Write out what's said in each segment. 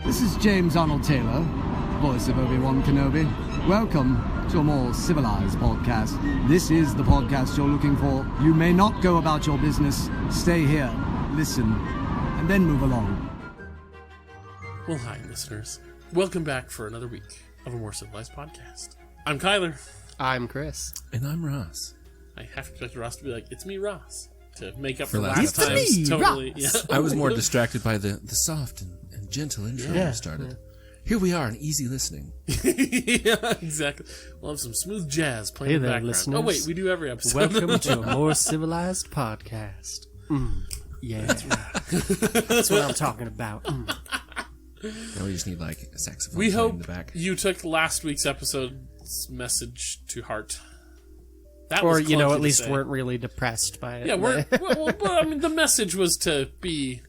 This is James Arnold Taylor, voice of Obi-Wan Kenobi. Welcome to a more civilized podcast. This is the podcast you're looking for. You may not go about your business. Stay here, listen, and then move along. Well, hi, listeners. Welcome back for another week of a more civilized podcast. I'm Kyler. I'm Chris. And I'm Ross. I have to expect Ross to be like, it's me, Ross, to make up For for last last time. time's It's me, totally. Ross. Yeah. I was more distracted by the soft and gentle intro you started. Here we are in easy listening. Yeah, exactly. We'll have some smooth jazz playing Hey in the there, background. listeners. Oh, wait, we do every episode. Welcome to a more civilized podcast. Yeah. That's what I'm talking about. Now we just need like a saxophone We playing in hope the back. you took last week's episode's message to heart. That Or, was you know, clunky at to least say. weren't really depressed by it. Yeah, I mean, the message was to be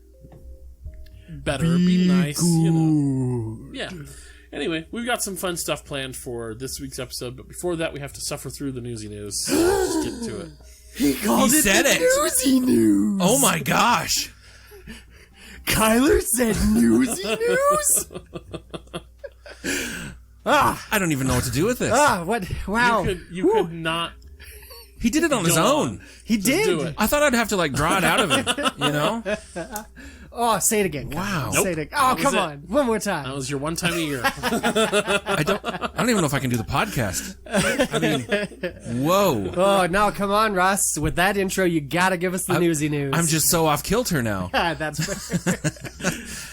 better, be nice, you know. Yeah. Anyway, we've got some fun stuff planned for this week's episode, but before that, we have to suffer through the newsy news. So just get to it. He called He said it. newsy news. Oh my gosh! Kyler said newsy news? I don't even know what to do with this. What? Wow. You could not He did it on his go own. on. He Just did. do it. I thought I'd have to like draw it out of him, you know? Oh, say it again. Kyler. Wow. Say it again. Oh, was come it. on. One more That time. was your one time a year. I don't even know if I can do the podcast. I mean, whoa. Oh, no, come on, Ross. With that intro, you gotta give us the newsy news. I'm just so off kilter now. That's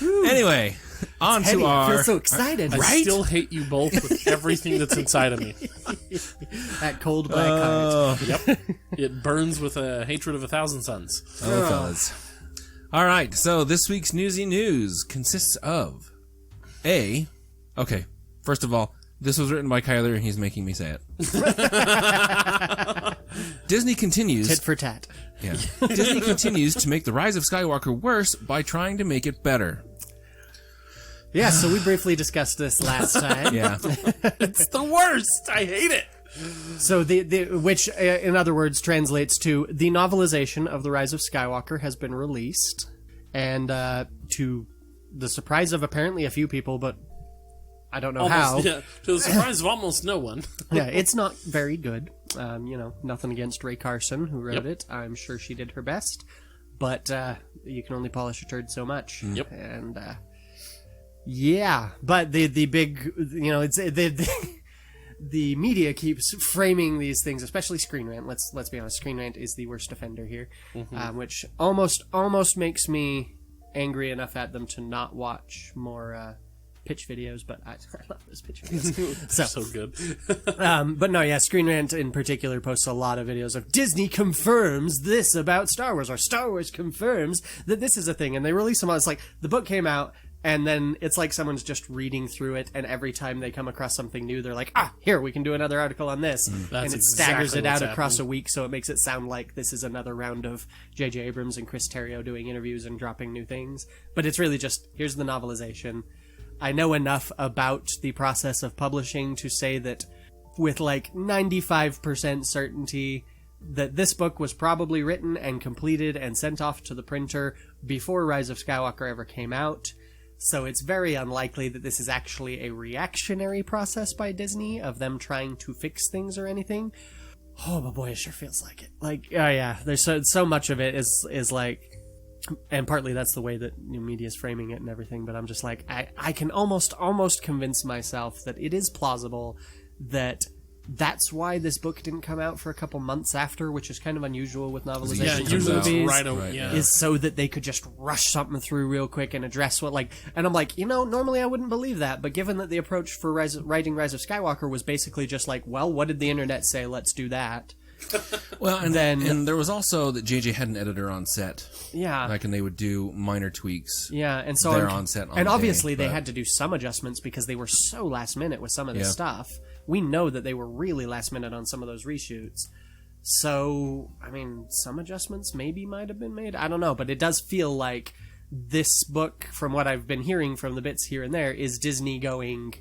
Anyway, on Teddy, to I our... feel so excited. I Right? still hate you both with everything that's inside of me. That cold black heart. Yep. It burns with a hatred of 1,000 suns. Oh, fellas. All right, so this week's newsy news consists of Okay, first of all, this was written by Kyler and he's making me say it. Disney continues... Tit for tat. Yeah. Disney continues to make The Rise of Skywalker worse by trying to make it better. Yeah, so we briefly discussed this last time. Yeah. It's the worst. I hate it. So which, in other words, translates to the novelization of The Rise of Skywalker has been released, and to the surprise of apparently a few people, but I don't know how. Yeah, to the surprise of almost no one. Yeah, it's not very good. You know, nothing against Ray Carson, who wrote Yep. it. I'm sure she did her best, but you can only polish a turd so much. Yep. And yeah, but the big, you know, it's the media keeps framing these things, especially Screen Rant. Let's be honest, Screen Rant is the worst offender here, which almost makes me angry enough at them to not watch more pitch videos. But I love those pitch videos. So good. But no, yeah, Screen Rant in particular posts a lot of videos of Disney confirms this about Star Wars, or Star Wars confirms that this is a thing, and they release them all. It's like the book came out, and then it's like someone's just reading through it, and every time they come across something new, they're like, here, we can do another article on this. And That's it staggers exactly it out what's across happening. a week, so it makes it sound like this is another round of J.J. Abrams and Chris Terrio doing interviews and dropping new things. But it's really just, here's the novelization. I know enough about the process of publishing to say that with like 95% certainty that this book was probably written and completed and sent off to the printer before Rise of Skywalker ever came out. So it's very unlikely that this is actually a reactionary process by Disney of them trying to fix things or anything. Oh, but boy, it sure feels like it. Like, oh yeah, there's so much of it is like, and partly that's the way that media is framing it and everything, but I'm just like, I can almost convince myself that it is plausible that that's why this book didn't come out for a couple months after, which is kind of unusual with Yeah, novelizations usually of it's movies. right over. Right, Yeah. Is so that they could just rush something through real quick and address what, like, and I'm like, normally I wouldn't believe that, but given that the approach for writing Rise of Skywalker was basically just like, well, what did the internet say? Let's do that. Well, and Then- and there was also that JJ had an editor on set, Yeah. like, and they would do minor tweaks. Yeah, and so They're on set on and the obviously day, they but- had to do some adjustments because they were so last minute with some of this Yeah. stuff. We know that they were really last minute on some of those reshoots. So, I mean, some adjustments maybe might have been made. I don't know, but it does feel like this book, from what I've been hearing from the bits here and there, is Disney going,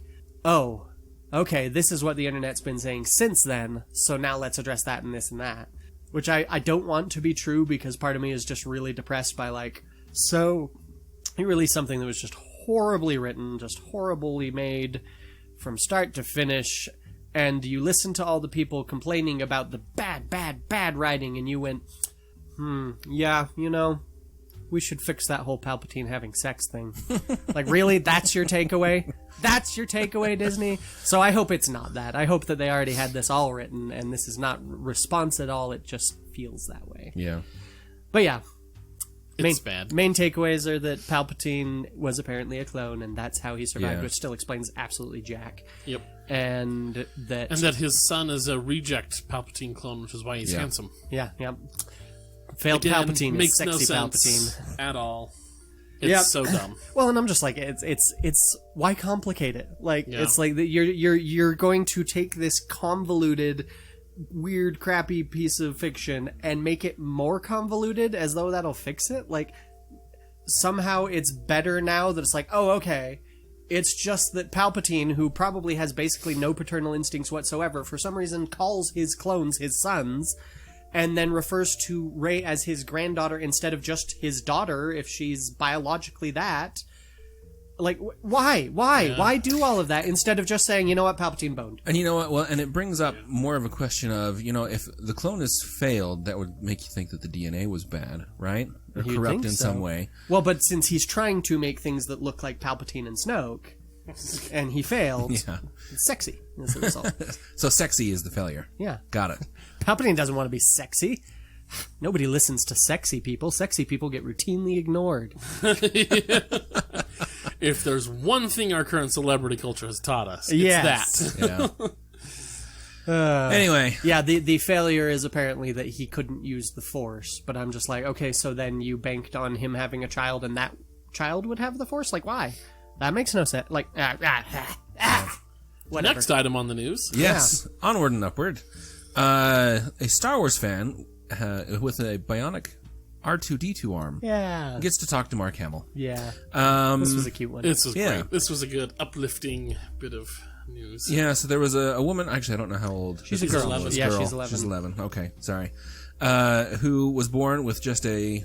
oh, okay, this is what the internet's been saying since then, so now let's address that and this and that. Which I don't want to be true, because part of me is just really depressed by, like, so you released something that was just horribly written, just horribly made from start to finish, and you listen to all the people complaining about the bad writing, and you went, yeah, we should fix that whole Palpatine having sex thing. Like, really? That's your takeaway? That's your takeaway, Disney? So I hope it's not that. I hope that they already had this all written, and this is not response at all. It just feels that way. Yeah. But yeah. It's bad. Main takeaways are that Palpatine was apparently a clone, and that's how he survived, Yeah. which still explains absolutely jack. Yep. And that his son is a reject Palpatine clone, which is why he's handsome. Yeah. Failed Again, Palpatine makes is sexy no sense Palpatine. at all. It's Yep. so dumb. Well, and I'm just like, it's why complicate it? Like, Yeah. it's like that you're going to take this convoluted, weird, crappy piece of fiction and make it more convoluted as though that'll fix it. Like, somehow it's better now that it's like, oh, okay, it's just that Palpatine, who probably has basically no paternal instincts whatsoever, for some reason calls his clones his sons, and then refers to Rey as his granddaughter instead of just his daughter if she's biologically that. Like, why? Yeah. Why do all of that instead of just saying, you know what, Palpatine boned? And you know what? Well, and it brings up more of a question of, if the clone has failed, that would make you think that the DNA was bad, right? Or You'd corrupt think in so. some way. Well, but since he's trying to make things that look like Palpatine and Snoke, and he failed, Yeah. it's sexy as a result. So sexy is the failure. Yeah. Got it. Palpatine doesn't want to be sexy. Nobody listens to sexy people. Sexy people get routinely ignored. If there's one thing our current celebrity culture has taught us, it's Yes. that. Yeah. Anyway. Yeah, the failure is apparently that he couldn't use the Force, but I'm just like, okay, so then you banked on him having a child and that child would have the Force? Like, why? That makes no sense. Like, whatever. Next item on the news. Yes. Onward and upward. A Star Wars fan with a bionic R2-D2 arm Yeah. gets to talk to Mark Hamill. Yeah. Um, This was a cute one. This was Yeah. great. This was a good, uplifting bit of news. Yeah, so there was a woman, actually I don't know how old. She's this a girl. person was. Yeah, Girl. she's 11. She's 11, okay, sorry. Who was born with just I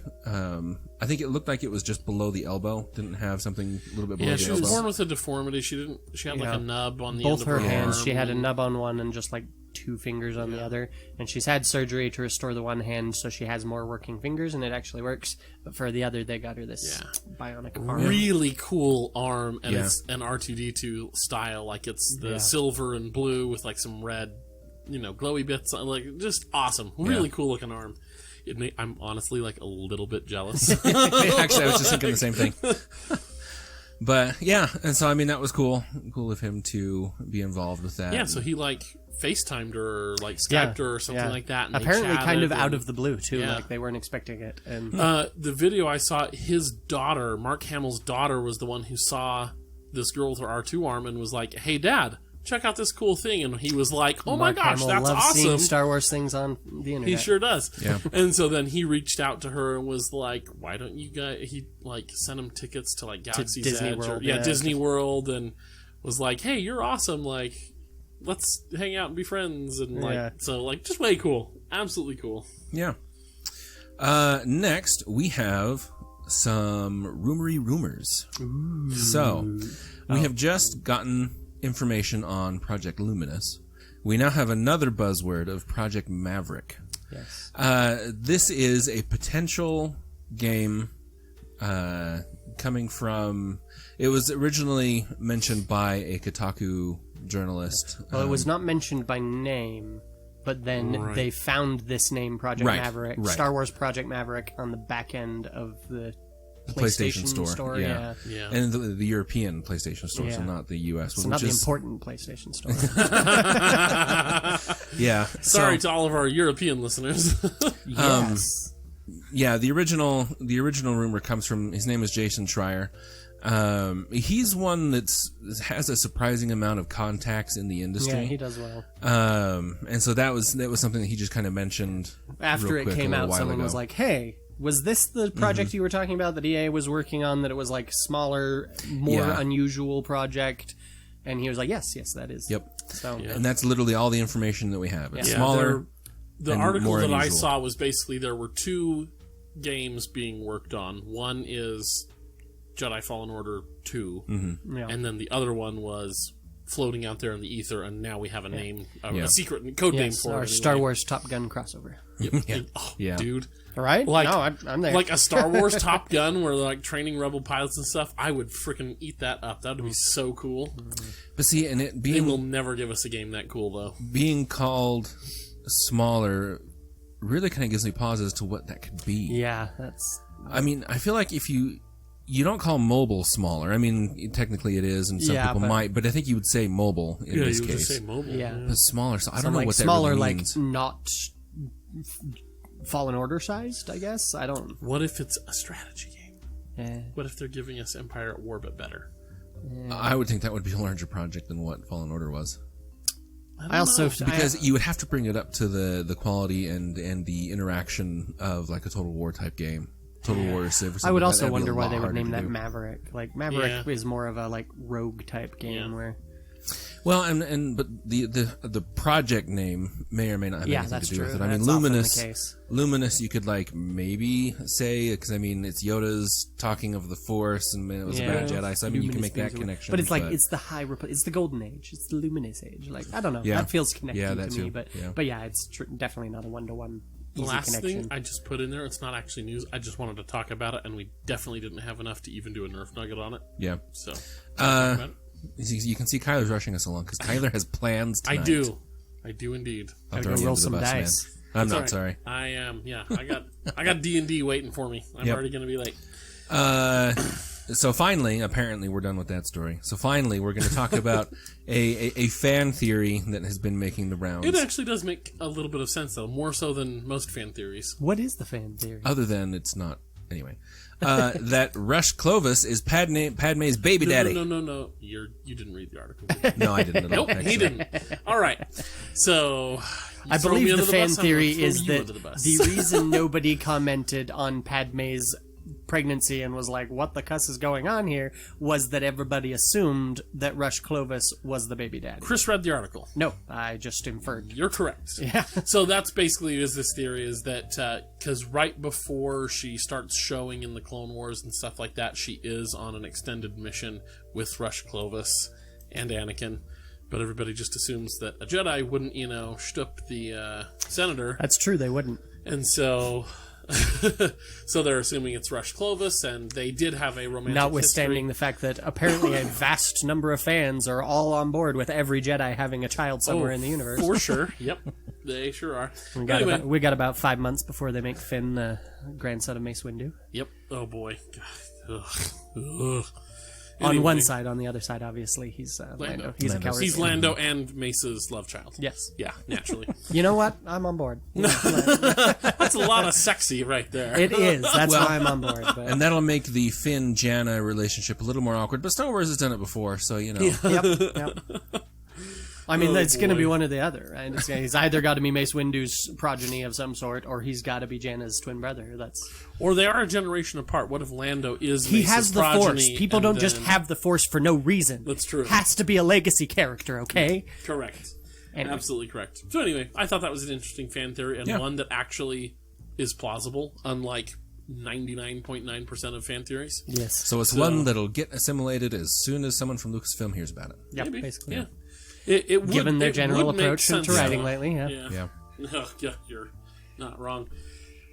think it looked like it was just below the elbow, didn't have something a little bit below Yeah, the she elbow. was born with a deformity. She had like Yeah. a nub on the Both end her of her hands, arm. she had a nub on one and just like 2 fingers on the other. And she's had surgery to restore the one hand so she has more working fingers and it actually works. But for the other, they got her this bionic arm. Really cool arm, and Yeah. it's an R2-D2 style. Like, it's the silver and blue with like some red, glowy bits. Like, just awesome. Really cool looking arm. I'm honestly like a little bit jealous. Actually, I was just thinking the same thing. But yeah, and so I mean that was cool of him to be involved with that. Yeah, so he like FaceTimed her, or like Skyped her, or something like that. And they Apparently, kind of chatted, out and- of the blue too. Yeah. Like they weren't expecting it. And the video I saw, his daughter, Mark Hamill's daughter, was the one who saw this girl with her R2 arm and was like, "Hey, Dad, check out this cool thing." And he was like, "Oh Mark my gosh, Hamill that's loves seeing awesome!" Star Wars things on the internet. He sure does. Yeah. And so then he reached out to her and was like, "Why don't you guys?" He like sent him tickets to like Galaxy's Disney Edge, World, yeah, yeah. Disney World, and was like, "Hey, you're awesome! Like, let's hang out and be friends." And like, Yeah. so like, just way cool, absolutely cool. Yeah. Next, we have some rumors. So, we have just gotten information on Project Luminous. We now have another buzzword of Project Maverick. Yes. This is a potential game coming from... It was originally mentioned by a Kotaku journalist. Well, it was not mentioned by name, but then they found this name, Project Right, Maverick, right. Star Wars Project Maverick, on the back end of the PlayStation Store. Yeah. And the European PlayStation Store, so Yeah. not the US It's one. not which the is, important PlayStation Store. Yeah. Sorry so, to all of our European listeners. Yes. Yeah, the original rumor comes from, his name is Jason Schreier. He's one has a surprising amount of contacts in the industry. Yeah, he does well. And so that was something that he just kind of mentioned After real it quick came a little out, while someone ago. was like, "Hey, was this the project you were talking about that EA was working on? That it was like smaller, more Yeah. unusual project?" And he was like, "Yes, that is." Yep. So And that's literally all the information that we have. It's Yeah. smaller. The and article more that I unusual. saw was basically there were 2 games being worked on. One is Jedi Fallen Order 2. Yeah. And then the other one was floating out there in the ether, and now we have a name, Yeah. a secret code name Yes, for our it. Star anyway. Wars Top Gun crossover. Yep. Yeah. Dude. Right? Like, no, I'm there. Like a Star Wars Top Gun where they're like training rebel pilots and stuff, I would freaking eat that up. That would be so cool. But see, and it They will being never give us a game that cool, though. being called smaller really kind of gives me pause as to what that could be. yeah, that's... I mean, I feel like if you don't call mobile smaller. I mean, technically it is, and some Yeah, people but- might, but I think you would say mobile in Yeah, this you would case. just say mobile. Yeah. But smaller, so I don't know like what that smaller, really like means. not Fallen Order sized, I guess. I don't... What if it's a strategy game? Eh. What if they're giving us Empire at War, but better? I would think that would be a larger project than what Fallen Order was. I also... Because you would have to bring it up to the quality and the interaction of like a Total War type game. Total War Civ or something. I would Like also that'd be a wonder why lot they would harder name to that do. Maverick. Like, Maverick Yeah. is more of a, like, rogue type game Yeah. where... Well, but the project name may or may not have Yeah, anything that's to do true. with it. I mean, That's often the Luminous. case. Luminous, you could like maybe say because I mean it's Yoda's talking of the Force and it was a bad Jedi. So I mean you can Luminous make that things are- connection. But it's like it's the High Republic, it's the Golden Age, it's the Luminous Age. Like I don't know, Yeah. that feels connected Yeah, that to me. too. Yeah. But yeah, it's definitely not a one-to-one The easy last connection. thing I just put in there, it's not actually news. I just wanted to talk about it, and we definitely didn't have enough to even do a Nerf nugget on it. yeah. So, Uh, talk about it. You can see Kyler's rushing us along because Kyler has plans. I Tonight. do indeed. I'll Gotta throw go you roll under the some bus, dice. man. I'm It's not all right. sorry. I am. Yeah, I got D&D waiting for me. I'm Yep. already going to be late. So finally, apparently, we're done with that story. So finally, we're going to talk about a fan theory that has been making the rounds. It actually does make a little bit of sense, though, more so than most fan theories. What is the fan theory? Other than it's not. Anyway, that Rush Clovis is Padme's baby daddy. No. You didn't read the article. Did you? No, I didn't at all. Nope, actually. he didn't. All right. So, I throw me believe under the fan bus, I'm gonna theory throw is you that under the bus. the reason nobody commented on Padme's pregnancy and was like, what the cuss is going on here, was that everybody assumed that Rush Clovis was the baby daddy. Chris read the article. No, I just inferred. You're correct. Yeah. So that's basically is this theory is that because right before she starts showing in the Clone Wars and stuff like that, she is on an extended mission with Rush Clovis and Anakin. But everybody just assumes that a Jedi wouldn't, shtup the senator. That's true, they wouldn't. And so... so they're assuming it's Rush Clovis, and they did have a romantic Notwithstanding history. the fact that apparently a vast number of fans are all on board with every Jedi having a child somewhere in the universe. For sure. Yep. They sure are. We got about 5 months before they make Finn the grandson of Mace Windu. Yep. Oh, boy. God. Ugh. On Anyway. one side, on the other side, obviously, he's Lando. He's a coward. He's Lando and Mace's love child. Yes. Yeah, naturally. You know what? I'm on board. That's a lot of sexy right there. It is. That's why I'm on board. But... And that'll make the Finn-Janna relationship a little more awkward. But Star Wars has done it before, so Yep. I mean, it's going to be boy. one or the other, right? He's either got to be Mace Windu's progeny of some sort, or he's got to be Janna's twin brother. Or they are a generation apart. What if Lando is He Mace's has the progeny Force. People and don't just then- have the Force for no reason. That's true. Has to be a legacy character, okay? Correct. Anyway. Absolutely correct. So anyway, I thought that was an interesting fan theory, and Yeah. one that actually is plausible, unlike 99.9% of fan theories. Yes. So it's one that'll get assimilated as soon as someone from Lucasfilm hears about it. Yep, Maybe. basically. Yeah. It would, Given their it general would make approach sense, to writing though. lately, yeah. Yeah. Yeah, you're not wrong.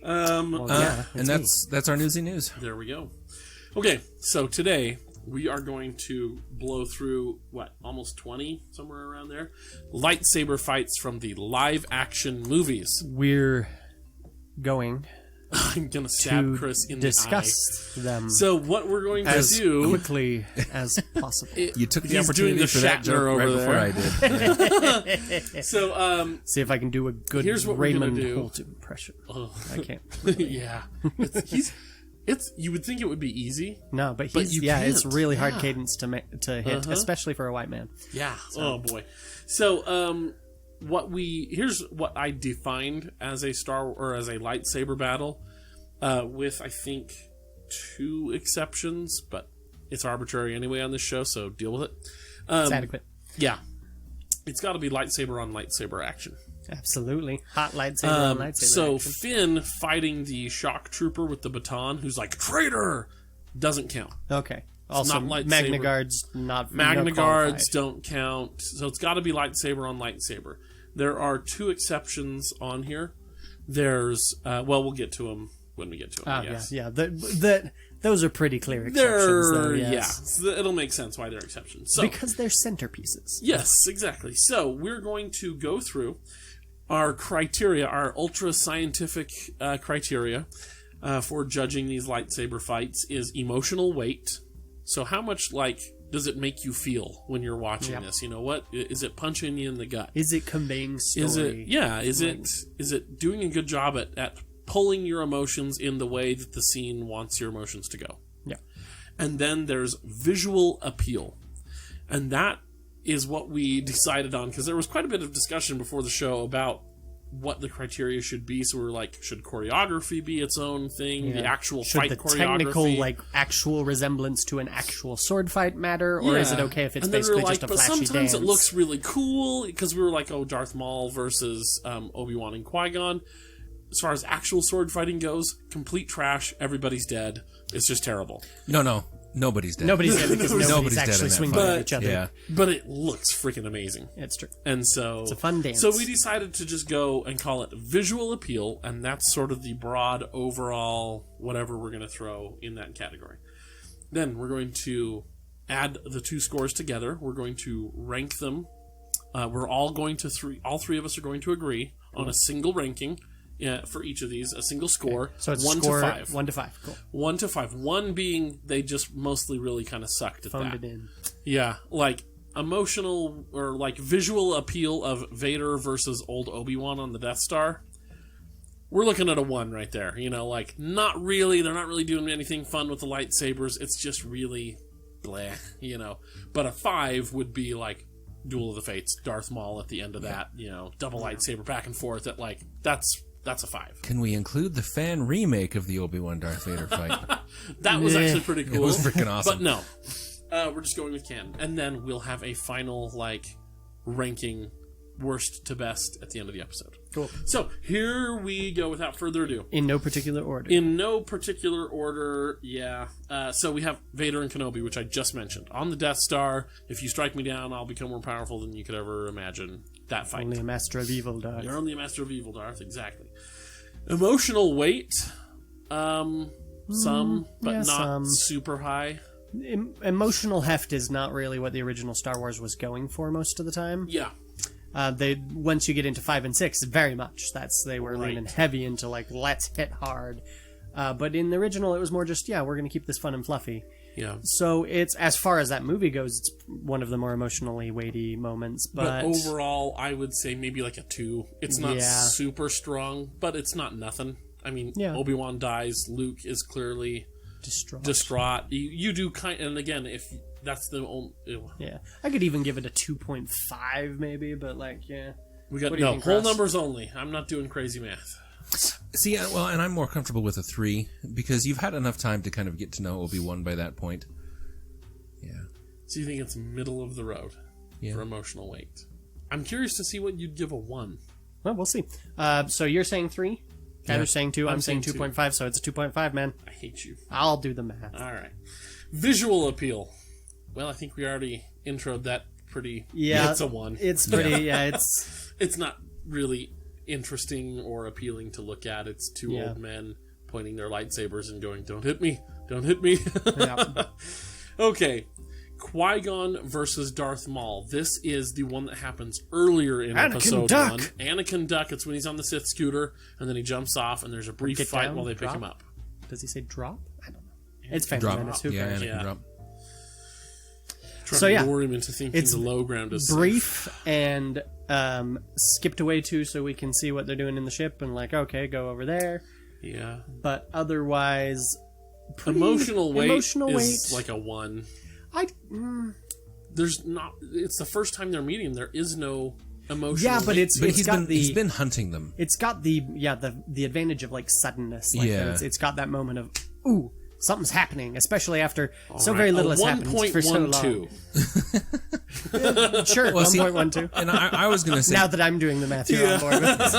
Yeah, And that's our newsy news. There we go. Okay, so today we are going to blow through, almost 20, somewhere around there, lightsaber fights from the live-action movies. we're going I'm going to stab to Chris in discuss the eye. them So what we're going to as do... quickly as possible. You took the He's doing opportunity the for that Shatner joke right over before there. I did. So, See if I can do a good Here's what we're gonna Raymond do. Holt impression. oh, I can't. yeah. You would think it would be easy. No, but But he's you it's can't. really hard Yeah. cadence to hit, especially for a white man. Yeah. Oh boy. So here's what I defined as a as a lightsaber battle, with I think 2 exceptions, but it's arbitrary anyway on this show, so deal with it. It's adequate. Yeah, it's got to be lightsaber on lightsaber action. Absolutely. Hot lightsaber on lightsaber. So action. Finn fighting the shock trooper with the baton, who's like traitor, Doesn't count. Okay. Also, not lightsaber. Magna Guards not Magna Guards qualified. don't count, so it's got to be lightsaber on lightsaber. There are 2 exceptions on here. There's, we'll get to them when we get to them, I guess. Yeah. Those are pretty clear exceptions, though, yes. Yeah, so it'll make sense why they're exceptions. So, because they're centerpieces. yes, exactly. So we're going to go through our criteria, our ultra-scientific criteria for judging these lightsaber fights is emotional weight. So how much, does it make you feel when you're watching this? You know, what is it punching you in the gut? Is it conveying story? Is it doing a good job at pulling your emotions in the way that the scene wants your emotions to go? Yeah. And then there's visual appeal. And that is what we decided on, because there was quite a bit of discussion before the show about what the criteria should be. So we were like, should choreography be its own thing? Yeah. The actual should fight the choreography? technical, actual resemblance to an actual sword fight matter? Or is it okay if it's and then basically we were just a but flashy sometimes dance? it looks really cool, because we were like, Darth Maul versus Obi-Wan and Qui-Gon. As far as actual sword fighting goes, complete trash. Everybody's dead. It's just terrible. No. Nobody's dead. Nobody's dead because nobody's dead in actually that swinging fight. at each other. Yeah. But it looks freaking amazing. It's true. And so It's a fun dance. So we decided to just go and call it visual appeal, and that's sort of the broad overall whatever we're going to throw in that category. Then we're going to add the 2 scores together. We're going to rank them. We're all going to all 3 of us are going to agree on a single ranking. Yeah, for each of these, a single score. Okay. So it's 1 score, to 5. 1 to 5. Cool. 1 to 5. 1 being they just mostly really kind of sucked at Phoned that. it in. Yeah, emotional or visual appeal of Vader versus old Obi-Wan on the Death Star. We're looking at a 1 right there. You know, not really. They're not really doing anything fun with the lightsabers. It's just really bleh, you know. But a 5 would be Duel of the Fates, Darth Maul at the end of that, you know, double lightsaber back and forth. That's a 5. Can we include the fan remake of the Obi-Wan Darth Vader fight? That was actually pretty cool. It was freaking awesome. But no, we're just going with canon. And then we'll have a final, ranking worst to best at the end of the episode. Cool. So, here we go without further ado. In no particular order. Yeah. So we have Vader and Kenobi, which I just mentioned. On the Death Star, if you strike me down, I'll become more powerful than you could ever imagine. That fight. Only a master of evil, Darth. You're only a master of evil, Darth. Exactly. Emotional weight. Some, but not some. super high. Emotional heft is not really what the original Star Wars was going for most of the time. Yeah. Once you get into 5 and 6, very much. They were leaning heavy into let's hit hard. But in the original, it was more just, we're going to keep this fun and fluffy. Yeah. So it's, as far as that movie goes, it's one of the more emotionally weighty moments. But overall, I would say maybe a 2. It's not super strong, but it's not nothing. I mean, Obi-Wan dies. Luke is clearly distraught. You do and again, if that's the only... Yeah. I could even give it a 2.5 maybe, but We got no whole numbers only. I'm not doing crazy math. See, and I'm more comfortable with a 3 because you've had enough time to kind of get to know Obi-Wan by that point. Yeah. So you think it's middle of the road for emotional weight? I'm curious to see what you'd give a 1. Well, we'll see. So you're saying 3? Tyler's saying 2. I'm saying 2.5, so it's a 2.5, man. I hate you. I'll do the math. All right. Visual appeal. Well, I think we already introed that pretty... Yeah. It's a 1. It's pretty... it's... It's not really interesting or appealing to look at. It's 2 old men pointing their lightsabers and going, "Don't hit me! Don't hit me!" Okay. Qui-Gon versus Darth Maul. This is the one that happens earlier in episode 1. Anakin Duck. It's when he's on the Sith scooter, and then he jumps off, and there's a brief fight while they pick him up. Does he say drop? I don't know. It's Phantom drop. Menace. Who cares? Anakin drop. Trying to lure him into thinking the low ground is brief safe. And skipped away too, so we can see what they're doing in the ship, and okay, go over there. Yeah. But otherwise, emotional weight is like a 1. There's not. It's the first time they're meeting. There is no emotional. Yeah, but he's been hunting them. It's got the advantage of suddenness. It's got that moment of ooh, something's happening, especially after very little has happened for so long. Yeah, sure, 1.12. And I was going to say... Now that I'm doing the math, you're on board with this.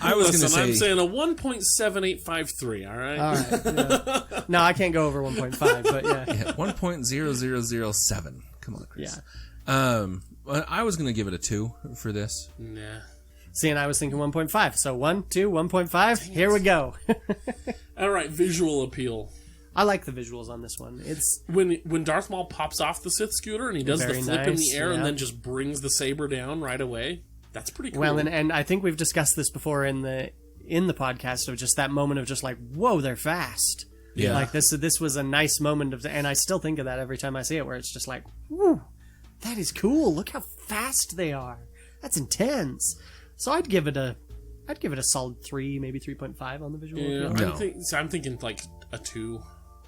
I was going to say... I'm saying a 1.7853, all right? All right. Yeah. No, I can't go over 1.5, but yeah. 1.0007. Come on, Chris. Yeah. I was going to give it a 2 for this. Nah. See, and I was thinking 1.5. So 1, 2, 1.5. Here we go. All right, visual appeal. I like the visuals on this one. It's When Darth Maul pops off the Sith scooter and he does the Very flip in the nice, air and yeah. then just brings the saber down right away, that's pretty cool. well, and I think we've discussed this before in the podcast of just that moment of just like, whoa, they're fast. Yeah. Like this was a nice moment of, and I still think of that every time I see it, where it's just like, whoo, that is cool. Look how fast they are. That's intense. So I'd give it a solid 3, maybe 3.5 on the visual. Yeah, appeal. I'm thinking like a 2.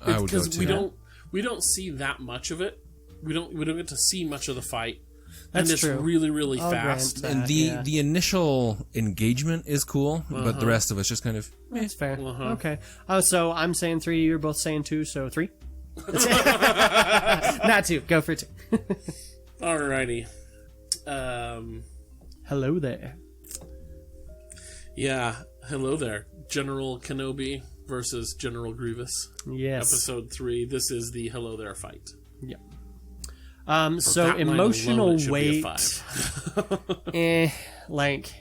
I would go Because 2. we don't see that much of it. We don't get to see much of the fight. That's and it's true. really, really I'll fast. grant And that, the initial engagement is cool, but the rest of it's just kind of... That's fair. Okay. Oh, so I'm saying 3. You're both saying 2. So 3. Not 2. Go for 2. Alrighty. Hello there. Yeah. Hello there, General Kenobi versus General Grievous. Yes. Episode 3. This is the Hello There fight. Yep. That So line emotional alone, it should be a weight. 5. Like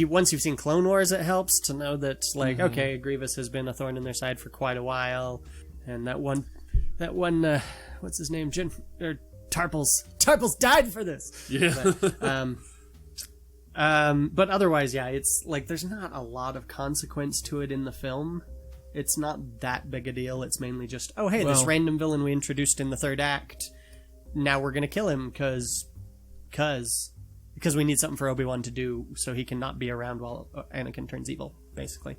once you've seen Clone Wars, it helps to know that okay, Grievous has been a thorn in their side for quite a while, and that one, what's his name? Tarples died for this. Yeah. But otherwise, yeah, it's like there's not a lot of consequence to it in the film. It's not that big a deal. It's mainly just, oh hey, this random villain we introduced in the 3rd act, now we're gonna kill him because we need something for Obi-Wan to do so he can not be around while Anakin turns evil, basically.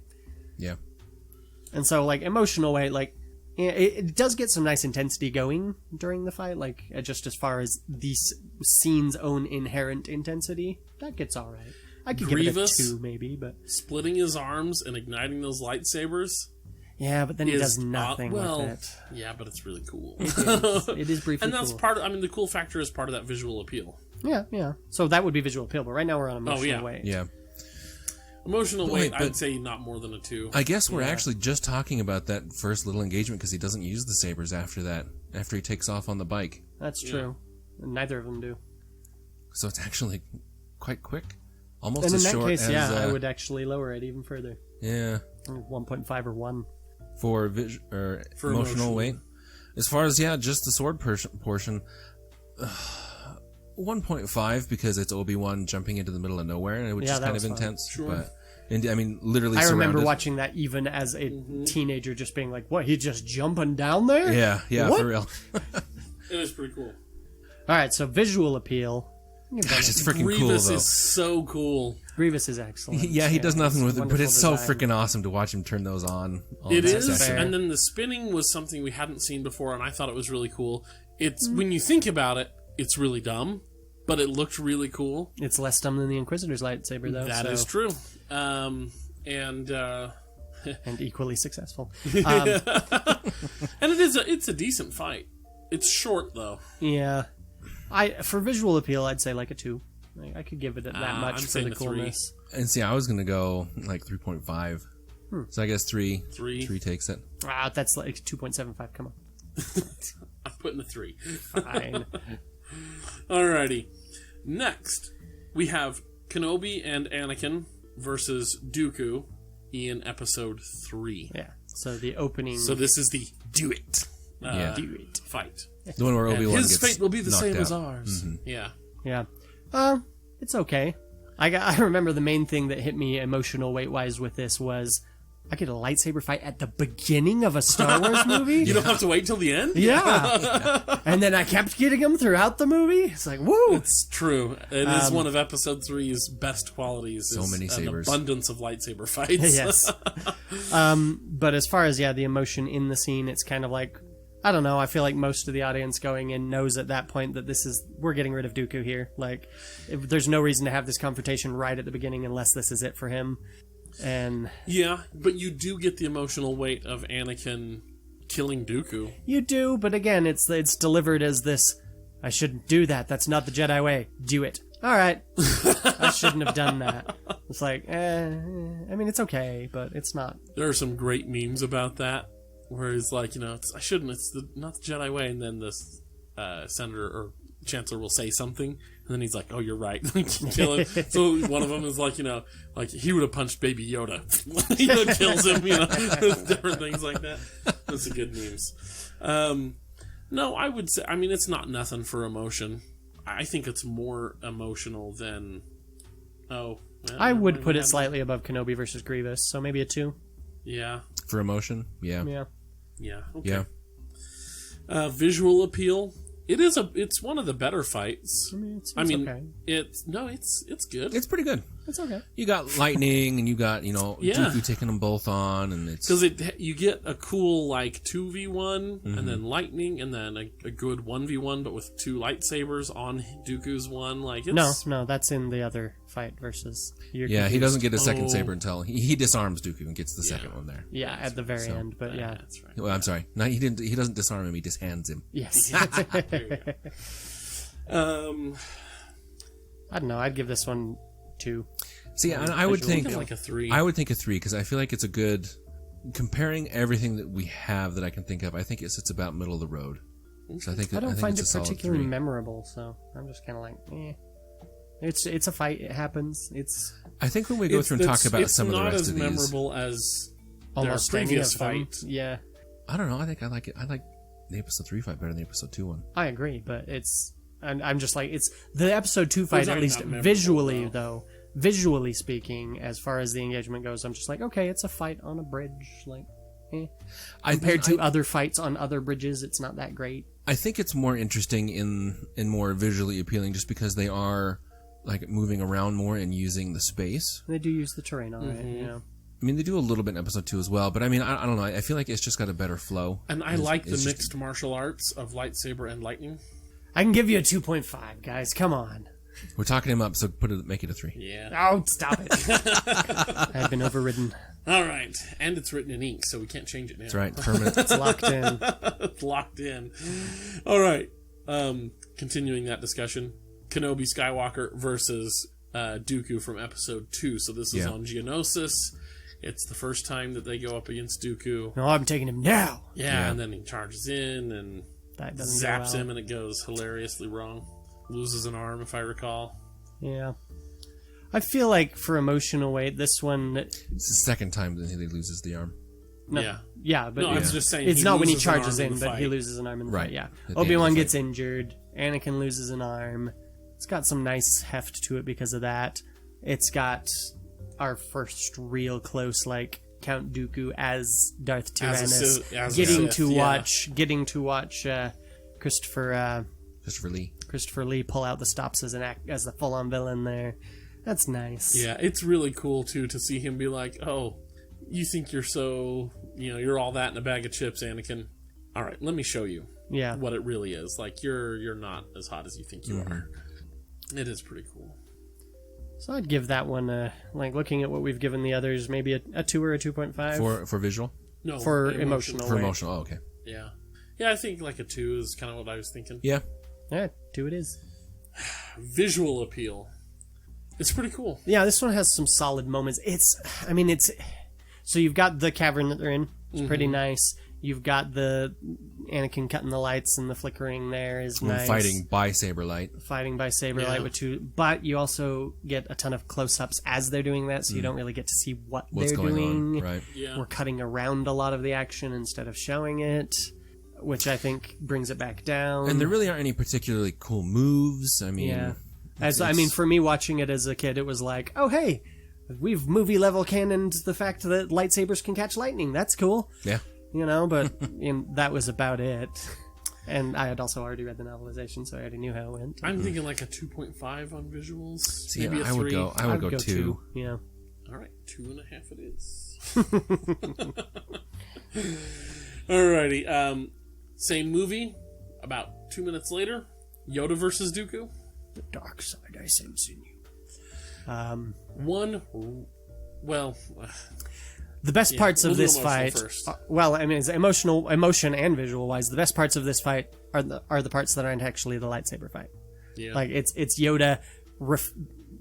Yeah. And so, like, emotional weight, like, it does get some nice intensity going during the fight, like, just as far as the scene's own inherent intensity, that gets alright. I could Grievous give it a 2, maybe, but... Splitting his arms and igniting those lightsabers. Yeah, but then he does nothing with it. Yeah, but it's really cool. It is briefly And that's cool. part of, the cool factor is part of that visual appeal. Yeah. So that would be visual appeal, but right now we're on emotional weight. Yeah. Emotional But weight, wait, I'd say not more than a 2. I guess we're actually just talking about that first little engagement because he doesn't use the sabers after that, after he takes off on the bike. That's true. Neither of them do. So it's actually quite quick. Almost And in as that short case, as... yeah, I would actually lower it even further. Yeah. 1.5 or 1. For emotional weight. As far as, just the sword portion, 1.5 because it's Obi-Wan jumping into the middle of nowhere, and it was just kind of intense. Sure. But, I mean, literally I remember surrounded. watching that even as a teenager, just being like, what, he's just jumping down there? Yeah, What? for real. It is pretty cool. Alright, so visual appeal. Gosh, it's freaking cool, Grievous though. is so cool. Grievous is excellent. He does nothing with it, but wonderful it's so design. freaking awesome to watch him turn those on. It that is, section. and then the spinning was something we hadn't seen before, and I thought it was really cool. It's when you think about it, it's really dumb, but it looked really cool. It's less dumb than the Inquisitor's lightsaber, though. That is true. And equally successful. and it's a decent fight. It's short though. Yeah. For visual appeal, I'd say like a 2. I could give it that much I'm for saying the a 3. coolness. And see, I was going to go like 3.5. So I guess 3 takes it. That's like 2.75. Come on. I'm putting a 3. Fine. Alrighty. Next, we have Kenobi and Anakin versus Dooku in episode 3. Yeah. So the opening. So this is the do it. Do it. Fight. The one where And Obi-Wan his gets fate will be the knocked same out. as ours. Yeah. Yeah. It's okay. I remember the main thing that hit me emotional weight-wise with this was I get a lightsaber fight at the beginning of a Star Wars movie. You don't have to wait till the end? Yeah. And then I kept getting them throughout the movie. It's like, woo! It's true. It is one of episode 3's best qualities. So is many sabers. An abundance of lightsaber fights. Yes. But as far as, the emotion in the scene, it's kind of like, I don't know, I feel like most of the audience going in knows at that point that we're getting rid of Dooku here. Like, there's no reason to have this confrontation right at the beginning unless this is it for him. And Yeah, but you do get the emotional weight of Anakin killing Dooku. you do, but again, it's delivered as this, I shouldn't do that, that's not the Jedi way, do it. Alright, I shouldn't have done that. It's like, I mean, it's okay, but it's not. There are some great memes about that, where it's like, it's not the Jedi way, and then this senator or chancellor will say something, and then he's like, "Oh, you're right." Kill him. So one of them is like, like he would have punched Baby Yoda. Kills him. Different things like that. That's a good memes. No, I would say, I mean, it's not nothing for emotion. I think it's more emotional than. I would put it slightly above Kenobi versus Grievous, so maybe a 2. Yeah. For emotion, yeah. Yeah. Okay. Yeah. Visual appeal. It's one of the better fights. I mean, okay. It's good. It's pretty good. It's okay. You got lightning, and you got Dooku taking them both on, and it's because you get a cool like 2v1, and then lightning, and then a good 1v1, but with 2 lightsabers on Dooku's one. Like no, that's in the other fight versus. He doesn't get a second saber until he disarms Dooku and gets the second one there. Yeah, at the very end, but yeah, that's right. Well, I'm sorry, no, he didn't. He doesn't disarm him; he just hands him. Yes. There you go. I don't know. I'd give this one 2. See, I would think like a 3. I would think a 3 because I feel like it's a good comparing everything that we have that I can think of. I think it sits about middle of the road. So I don't find it it's a particularly 3. memorable, so I'm just kind of like, eh. It's a fight. It happens. I think when we go through and talk about some of the rest of these, it's not as memorable as almost their previous any of them. fight. Yeah, I don't know. I think I like it. I like the episode 3 fight better than the episode 2 one. I agree, but I'm just like, it's the episode 2 fight, Those at are least not memorable, visually, though. Visually speaking, as far as the engagement goes, I'm just like, okay, it's a fight on a bridge. Like, compared to other fights on other bridges, it's not that great. I think it's more interesting and more visually appealing just because they are like moving around more and using the space. They do use the terrain on it, I mean, they do a little bit in episode 2 as well, but I mean, I don't know. I feel like it's just got a better flow. And I like the mixed martial arts of lightsaber and lightning. I can give you a 2.5, guys. Come on. We're talking him up, so make it a 3. Yeah. Oh, stop it. I've been overridden. All right. And it's written in ink, so we can't change it now. That's right. Permanent. It's locked in. It's locked in. All right. Continuing that discussion. Kenobi Skywalker versus Dooku from episode 2. So this is on Geonosis. It's the first time that they go up against Dooku. No, I'm taking him now. Yeah, and then he charges in and That doesn't zaps go well. him, and it goes hilariously wrong. Loses an arm, if I recall. Yeah. I feel like for emotional weight, this one... It's the second time that he loses the arm. No, yeah, but I was just saying it's he not when he loses an charges arm in, the but he fight. loses an arm in the Right. fight. Yeah, At the end of Obi-Wan the gets fight. injured. Anakin loses an arm. It's got some nice heft to it because of that. It's got our first real close, like Count Dooku as Darth Tyrannus, as a getting Sith, to watch Christopher Lee. Pull out the stops as the full-on villain there. That's nice. Yeah, it's really cool, too, to see him be like, oh, you think you're so... you're all that in a bag of chips, Anakin. All right, let me show you what it really is. Like, you're not as hot as you think you are. It is pretty cool. So I'd give that one, like, looking at what we've given the others, maybe a 2 or a 2.5. For visual? No, for emotional. For weight. emotional, oh, okay. Yeah. Yeah, I think like a 2 is kind of what I was thinking. Yeah. Yeah, 2 it is. Visual appeal. It's pretty cool. Yeah, this one has some solid moments. So you've got the cavern that they're in. It's pretty nice. You've got the Anakin cutting the lights and the flickering there is nice. Fighting by Saberlight. Fighting by Saberlight with 2. But you also get a ton of close-ups as they're doing that, so you don't really get to see what's they're going doing. on, right. Yeah. We're cutting around a lot of the action instead of showing it, which I think brings it back down. And there really aren't any particularly cool moves. I mean... Yeah. For me watching it as a kid, it was like, oh, hey, we've movie-level canoned the fact that lightsabers can catch lightning. That's cool. Yeah. But that was about it. And I had also already read the novelization, so I already knew how it went. I'm thinking like a 2.5 on visuals. See, maybe a 3. I would go 2. Yeah. All right, 2.5 it is. Alrighty. Same movie. About 2 minutes later, Yoda versus Dooku. The dark side I sense in you. The best parts of this fight. First. It's emotion and visual wise. The best parts of this fight are the parts that aren't actually the lightsaber fight. Yeah. Like it's Yoda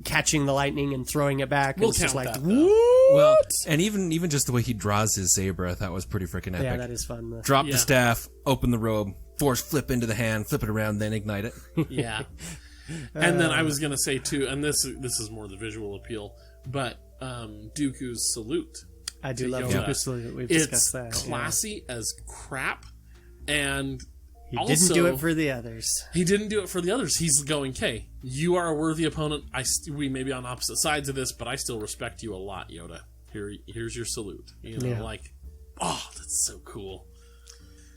catching the lightning and throwing it back. We'll and it's just count like, that, though. what? Well, and even just the way he draws his saber, I thought was pretty freaking epic. Yeah, that is fun. Drop Yeah. the staff, open the robe, force flip into the hand, flip it around, then ignite it. Yeah. And then I was going to say, too, and this is more the visual appeal, but Dooku's salute. I do to love Yoda. Dooku's salute. We've It's discussed that. classy as crap, and He also, didn't do it for the others. He didn't do it for the others. He's going, "Okay, you are a worthy opponent. We may be on opposite sides of this, but I still respect you a lot, Yoda. Here's your salute." You know, Yeah. like, oh, that's so cool.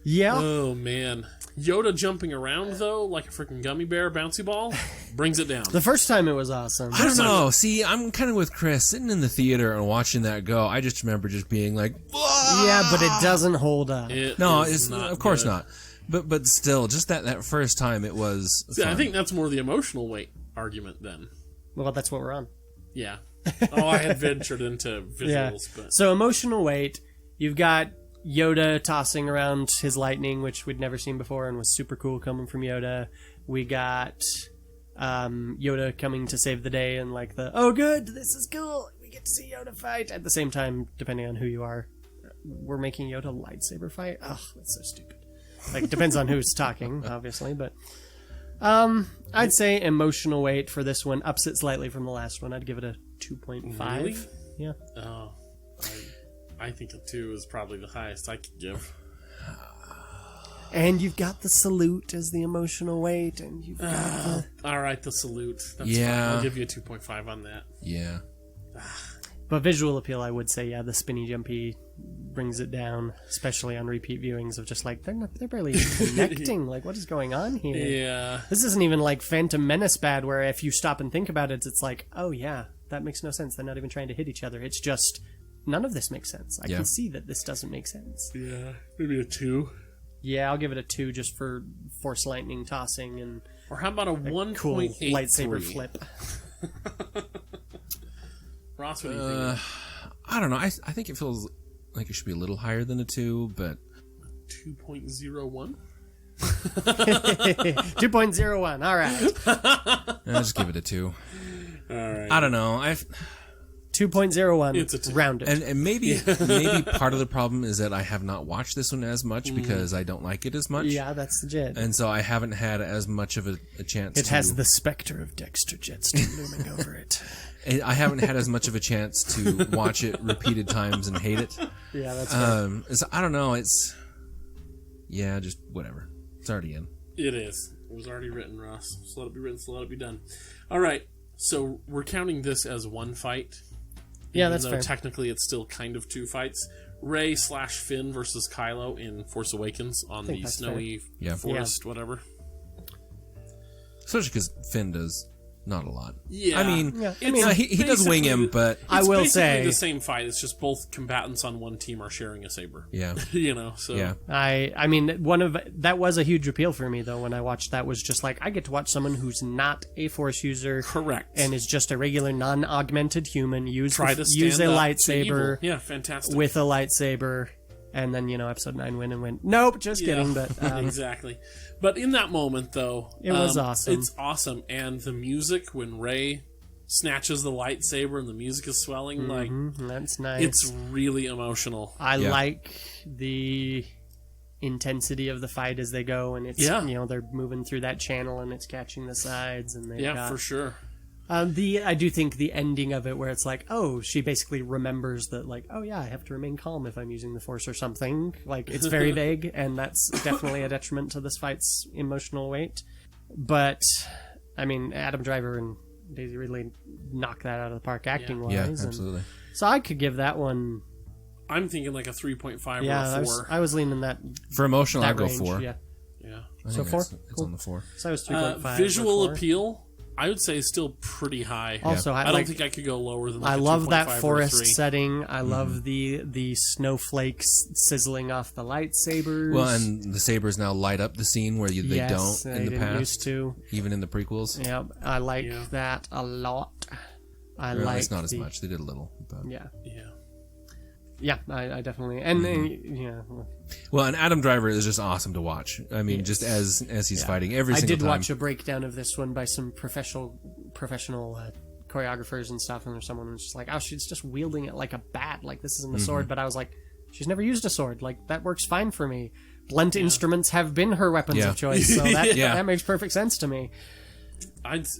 Yeah. Oh man, Yoda jumping around though, like a freaking gummy bear bouncy ball, brings it down. The first time it was awesome. I don't know. See, I'm kind of with Chris. Sitting in the theater and watching that go, I just remember just being like, "Whoa!" Yeah, but it doesn't hold up. No, is it's not of course good. not. But still, just that first time, it was. See, I fun. think that's more the emotional weight argument then. Well, that's what we're on. Yeah. Oh, I had ventured into visuals, but So emotional weight. You've got Yoda tossing around his lightning, which we'd never seen before and was super cool coming from Yoda. We got Yoda coming to save the day and like oh good, this is cool. We get to see Yoda fight. At the same time, depending on who you are, we're making Yoda lightsaber fight. Ugh, that's so stupid. Like, depends on who's talking, obviously, but I'd say emotional weight for this one ups it slightly from the last one. I'd give it a 2.5. Really? Yeah. oh, I think a 2 is probably the highest I could give. And you've got the salute as the emotional weight, and you've got the... All right, the salute. That's Yeah. fine. I'll give you a 2.5 on that. Yeah. But visual appeal, I would say, yeah, the spinny jumpy brings it down, especially on repeat viewings of just like, they're barely connecting. Like, what is going on here? Yeah. This isn't even like Phantom Menace bad, where if you stop and think about it, it's like, oh yeah, that makes no sense. They're not even trying to hit each other. It's just, none of this makes sense. I Yeah. can see that this doesn't make sense. Yeah. Maybe a 2. Yeah, I'll give it a 2 just for Force Lightning tossing and Or how about a 1.8 cool lightsaber flip. Ross, what do you think? I don't know. I think it feels like it should be a little higher than a 2, but 2.01? 2.01, all right. I'll just give it a 2. All right. I don't know. 2.01, It's a 2. rounded. And maybe part of the problem is that I have not watched this one as much because I don't like it as much. Yeah, that's legit. And so I haven't had as much of a chance It to... has the specter of Dexter Jetstone looming over it. I haven't had as much of a chance to watch it repeated times and hate it. Yeah, that's fair. So I don't know. It's... Yeah, just whatever. It's already in. It is. It was already written, Ross. So let it be written, so let it be done. All right. So we're counting this as one fight. Yeah, even that's though fair. technically it's still kind of 2 fights. Rey/Finn versus Kylo in Force Awakens on the that's snowy Yeah. forest, whatever. Especially because Finn does not a lot. Yeah. I mean, Yeah. It's he does wing him, basically- but... I It's will basically say- the same fight. It's just both combatants on one team are sharing a saber. Yeah. You know, so Yeah. I mean, that was a huge appeal for me, though, when I watched that, was just like, I get to watch someone who's not a Force user. correct. And is just a regular non-augmented human, use try to stand a up to evil. lightsaber Yeah, fantastic. with a lightsaber. And then, episode 9 went, nope, just kidding. But exactly. But in that moment, though, It was awesome. It's awesome, and the music when Rey snatches the lightsaber and the music is swelling, that's nice. it's really emotional. I Yeah. like the intensity of the fight as they go, and it's they're moving through that channel and it's catching the sides, and they've Yeah, got for sure. I do think the ending of it, where it's like, oh, she basically remembers that, like, oh yeah, I have to remain calm if I'm using the Force or something. Like, it's very vague, and that's definitely a detriment to this fight's emotional weight. But I mean, Adam Driver and Daisy Ridley knock that out of the park acting wise. Yeah, and absolutely. so I could give that one. I'm thinking like a 3.5 Yeah, or a 4. I was leaning that. For emotional, that I go range, 4. Yeah, Yeah. I So think 4? It's Cool. on the 4. so I was 3.5. Visual or 4. appeal, I would say, is still pretty high. Also, I I don't like. think I could go lower than like I a love 2.5 that or a forest 3. setting. I love the snowflakes sizzling off the lightsabers. Well, and the sabers now light up the scene where they Yes, don't they in the didn't past, used to. even in the prequels. Yeah, I like Yeah. that a lot. I Or like at least not as the- much. They did a little. But. Yeah, Yeah. I definitely and yeah. Well, and Adam Driver is just awesome to watch. I mean, just as he's fighting every I single did time. watch a breakdown of this one by some professional choreographers and stuff, and there's someone who's just like, oh, she's just wielding it like a bat, like this isn't a sword. But I was like, she's never used a sword, like that works fine for me. Blunt instruments have been her weapons of choice, so that makes perfect sense to me.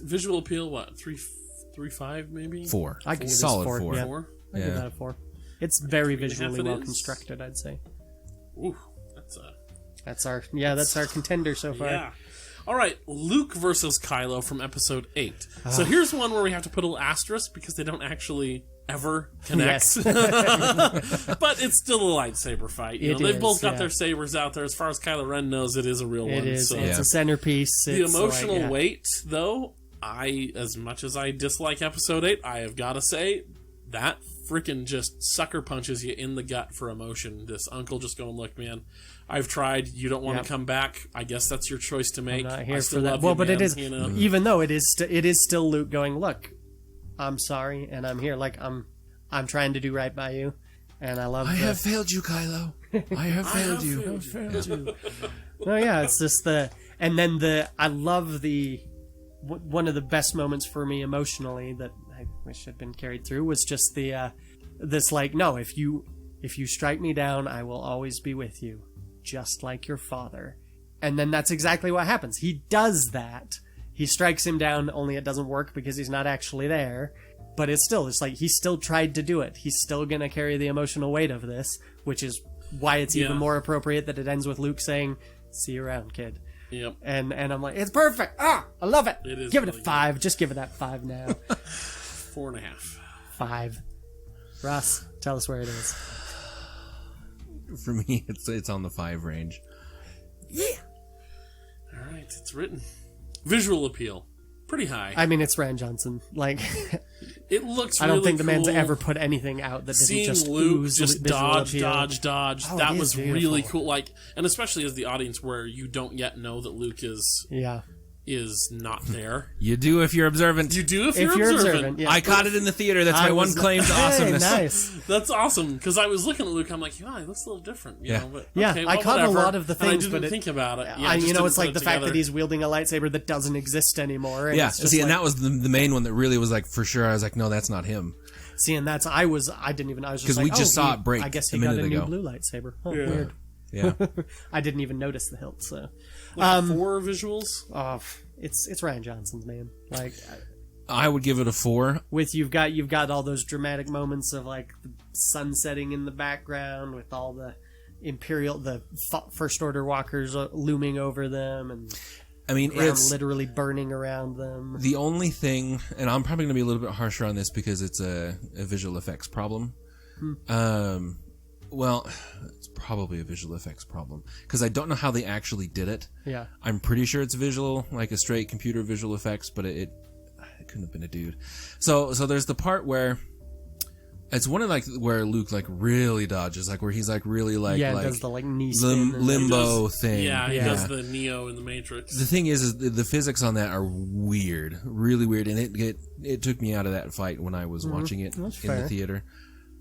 Visual appeal, what, 3.5 maybe? 4. I could give Solid this 4. Yeah. 4? I give that a 4. It's very visually it well is. constructed, I'd say. Ooh, That's our contender so far. yeah. All right, Luke versus Kylo from Episode 8. So here's one where we have to put a little asterisk because they don't actually ever connect. Yes. But it's still a lightsaber fight. They've both got their sabers out there. As far as Kylo Ren knows, it is a real one. It is. So. It's a centerpiece. The emotional weight, though, as much as I dislike Episode 8, I have got to say, that freaking just sucker punches you in the gut for emotion. This uncle just going, look, man, I've tried. You don't want to come back. I guess that's your choice to make. I'm not here I for still that. love Well, you, but man, it is, even though it is still Luke going, look, I'm sorry, and I'm here. Like, I'm trying to do right by you, and I love. I have failed you, Kylo. I have failed you. No, yeah, it's just and then I love one of the best moments for me emotionally that I wish had been carried through was just this like, no, if you strike me down, I will always be with you, just like your father. And then that's exactly what happens. He does that. He strikes him down, only it doesn't work because he's not actually there. But it's like he still tried to do it. He's still going to carry the emotional weight of this, which is why it's even more appropriate that it ends with Luke saying, see you around, kid. Yep. And I'm like, it's perfect. I love it. It is give really it a 5. Just give it that 5 now. 4.5. 5. Ross, tell us where it is. For me, it's on the 5 range. Yeah. All right, it's written. Visual appeal, pretty high. I mean, it's Rian Johnson. Like, it looks. I don't really think the man's cool. ever put anything out that didn't Seeing just Luke ooze just visual dodge, appeal. dodge. Oh, That it was is really beautiful. cool. Like, and especially as the audience, where you don't yet know that Luke is not there. You do if you're observant. You do if If you're observant. yeah. I caught it in the theater. That's my one claim to awesomeness. Hey, nice. That's awesome because I was looking at Luke. I'm like, he looks a little different. You know, but, Yeah, okay, I well, caught whatever. a lot of the things, and I but didn't think about it. Yeah, it's like the fact that he's wielding a lightsaber that doesn't exist anymore. And Yeah, it's just see, and like, that was the main one that really was like, for sure, I was like, no, that's not him. See, and that's I was just 'Cause like, we just saw it break I guess a he got a minute new ago. blue lightsaber. Oh, Yeah. weird. Yeah. I didn't even notice the hilt. So, 4 visuals. It's Rian Johnson's, man. Like, I would give it a 4. with you've got all those dramatic moments of like the sun setting in the background with all the First Order walkers looming over them and I mean, ground it's literally burning around them. the only thing, and I'm probably going to be a little bit harsher on this because it's a visual effects problem. Well, it's probably a visual effects problem because I don't know how they actually did it. Yeah. I'm pretty sure it's visual, like a straight computer visual effects, but it couldn't have been a dude. So there's the part where it's one of like where Luke like really dodges, like where he's like really like does the like knee spin and limbo thing. Yeah, he does the Neo in the Matrix. The thing is the physics on that are weird, really weird, and it took me out of that fight when I was watching it in the theater.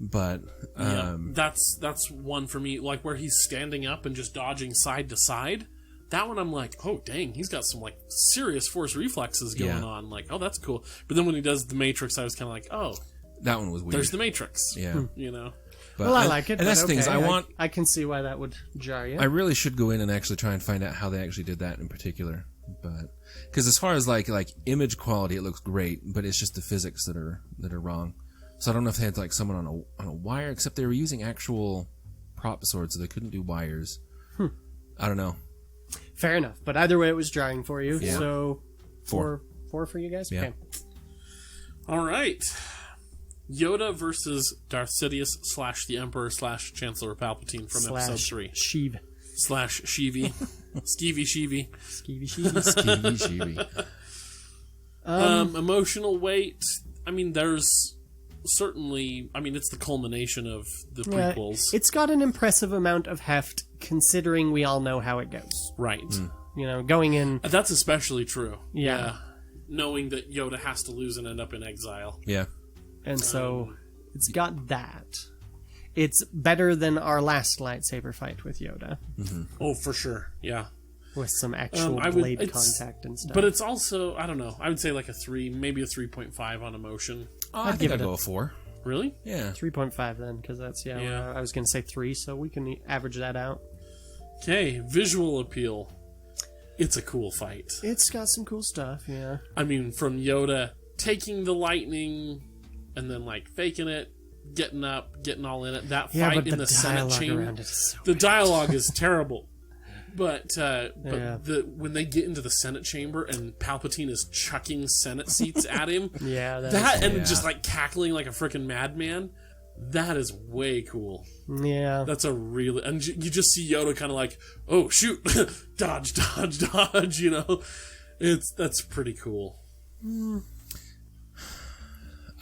But that's one for me, like where he's standing up and just dodging side to side. That one I'm like, oh dang, he's got some like serious force reflexes going on. Like, oh, that's cool. But then when he does the Matrix, I was kind of like, oh, that one was weird. there's the Matrix. Yeah, you know. But well, I like it. and that's but the thing is okay. I can see why that would jar you. I really should go in and actually try and find out how they actually did that in particular. But because as far as like image quality, it looks great, but it's just the physics that are wrong. So I don't know if they had like someone on a wire, except they were using actual prop swords, so they couldn't do wires. I don't know. Fair enough, but either way, it was jarring for you. Yeah. So 4 for you guys. Yeah. Okay. All right. Yoda versus Darth Sidious / the Emperor / Chancellor Palpatine from Episode 3 Sheev. / Sheevy Skeevy Sheevy. Skeevy Sheevy. Skeevy sheevy. Emotional weight. I mean, there's certainly. I mean, it's the culmination of the prequels, It's got an impressive amount of heft, considering we all know how it goes. right? You know, going in. That's especially true. Yeah. Knowing that Yoda has to lose and end up in exile. Yeah. And so it's got that. It's better than our last lightsaber fight with Yoda. Oh, for sure. Yeah. with some actual blade contact and stuff. But it's also, I don't know, I would say like a 3, maybe a 3.5 on emotion. I think I'd go a 4. Really? Yeah. 3.5 then, because that's, I was going to say 3, so we can average that out. Okay, visual appeal. It's a cool fight. It's got some cool stuff, yeah. I mean, from Yoda taking the lightning and then like faking it, getting up, getting all in it. That fight in the Senate chamber. The dialogue is terrible. But when they get into the Senate chamber and Palpatine is chucking Senate seats at him, just like cackling like a freaking madman, that is way cool. Yeah, that's a really, and you just see Yoda kind of like, oh shoot, dodge, dodge, dodge. You know, that's pretty cool.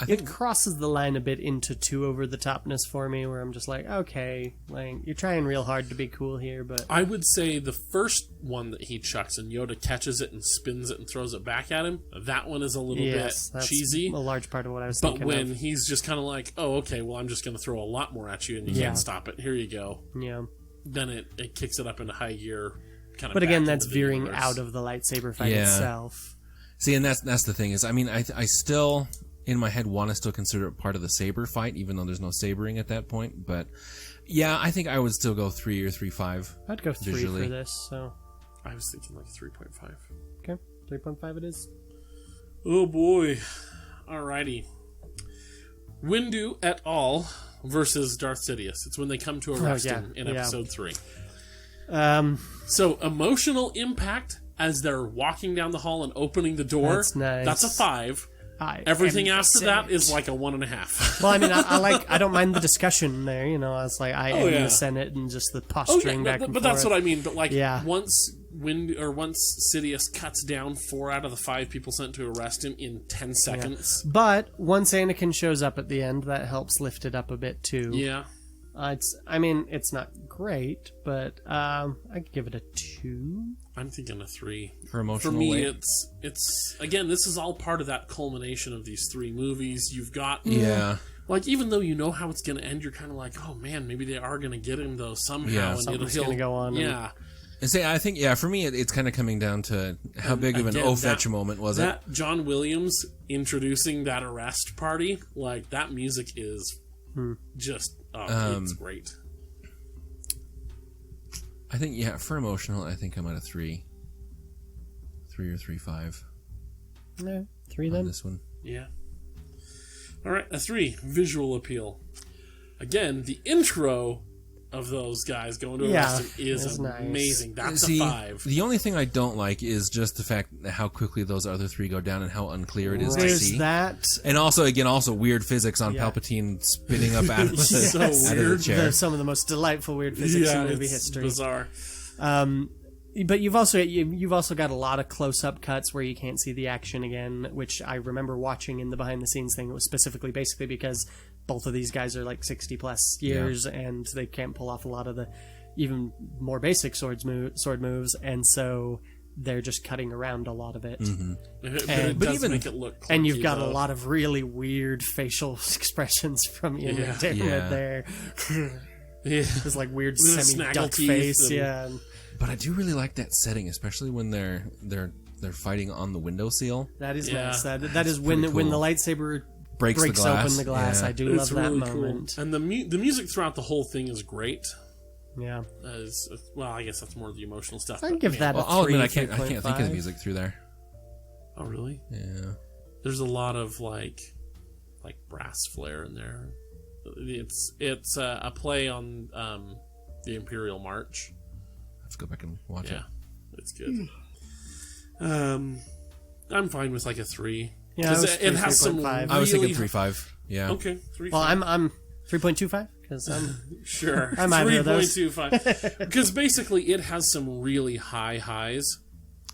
I think it crosses the line a bit into too over the topness for me, where I'm just like, okay, like you're trying real hard to be cool here, but I would say the first one that he chucks and Yoda catches it and spins it and throws it back at him, that one is a little bit cheesy. A large part of what I was thinking. But when he's just kind of like, oh, okay, well, I'm just going to throw a lot more at you and you can't stop it. Here you go. Yeah. Then it kicks it up into high gear. Kind of. But again, that's veering out of the lightsaber fight itself. See, and that's the thing is, I mean, I still, in my head, want to still consider it part of the saber fight, even though there's no sabering at that point. But yeah, I think I would still go 3 or 3.5. I'd go 3 visually. for this. So I was thinking like 3.5. Okay, 3.5 it is. Oh boy! Alrighty. Windu et al. Versus Darth Sidious. It's when they come to arrest him in Episode 3. So emotional impact as they're walking down the hall and opening the door. That's nice. That's a 5. Everything after that is like a 1.5. Well, I mean, I don't mind the discussion there. You know, I was like, I am the Senate and just the posturing back and forth. But that's what I mean. But like, once Sidious cuts down 4 out of the 5 people sent to arrest him in 10 seconds. Yeah. But once Anakin shows up at the end, that helps lift it up a bit too. Yeah. It's not great, but I could give it a 2. I'm thinking a 3. For emotional For me, weight. it's again, this is all part of that culmination of these 3 movies. You've got like, even though you know how it's going to end, you're kind of like, oh man, maybe they are going to get him though somehow, and something's going to go on. Yeah. And say, I think, for me, it's kind of coming down to how big of an fetch moment was it? John Williams introducing that arrest party, like, that music is just, it's great. I think, for emotional, I think I'm at a 3. 3 or 3.5. No, 3 then? On this one. Yeah. All right, a 3. Visual appeal. Again, the intro of those guys going to arrest him is amazing. Nice. That's a 5. The only thing I don't like is just the fact that how quickly those other 3 go down and how unclear it is to see. That. And also weird physics on Palpatine spinning up out of the chair. Some of the most delightful weird physics in movie history. Bizarre. But you've also got a lot of close-up cuts where you can't see the action again, which I remember watching in the behind-the-scenes thing. It was basically because both of these guys are like 60-plus years, and they can't pull off a lot of the even more basic sword moves, and so they're just cutting around a lot of it. Mm-hmm. But it does make it look clunky, and you've got a lot of really weird facial expressions from Ian McDiarmid there. This like weird semi-duck face, But I do really like that setting, especially when they're fighting on the windowsill. That is nice. That is when the lightsaber breaks open the glass. I do love that moment. Cool. And the music throughout the whole thing is great. Yeah. Well, I guess that's more of the emotional stuff. I'd give that a 3. I'll admit I can't think of the music through there. Oh, really? Yeah. There's a lot of like brass flair in there. It's a play on the Imperial March. Let's go back and watch it. Yeah, it's good. I'm fine with like a 3. Yeah, it has some. I was thinking 3.5. Yeah. Okay, 3. Well, I'm 3.25 because I'm sure. I'm either of those. 3.25 because basically it has some really high highs,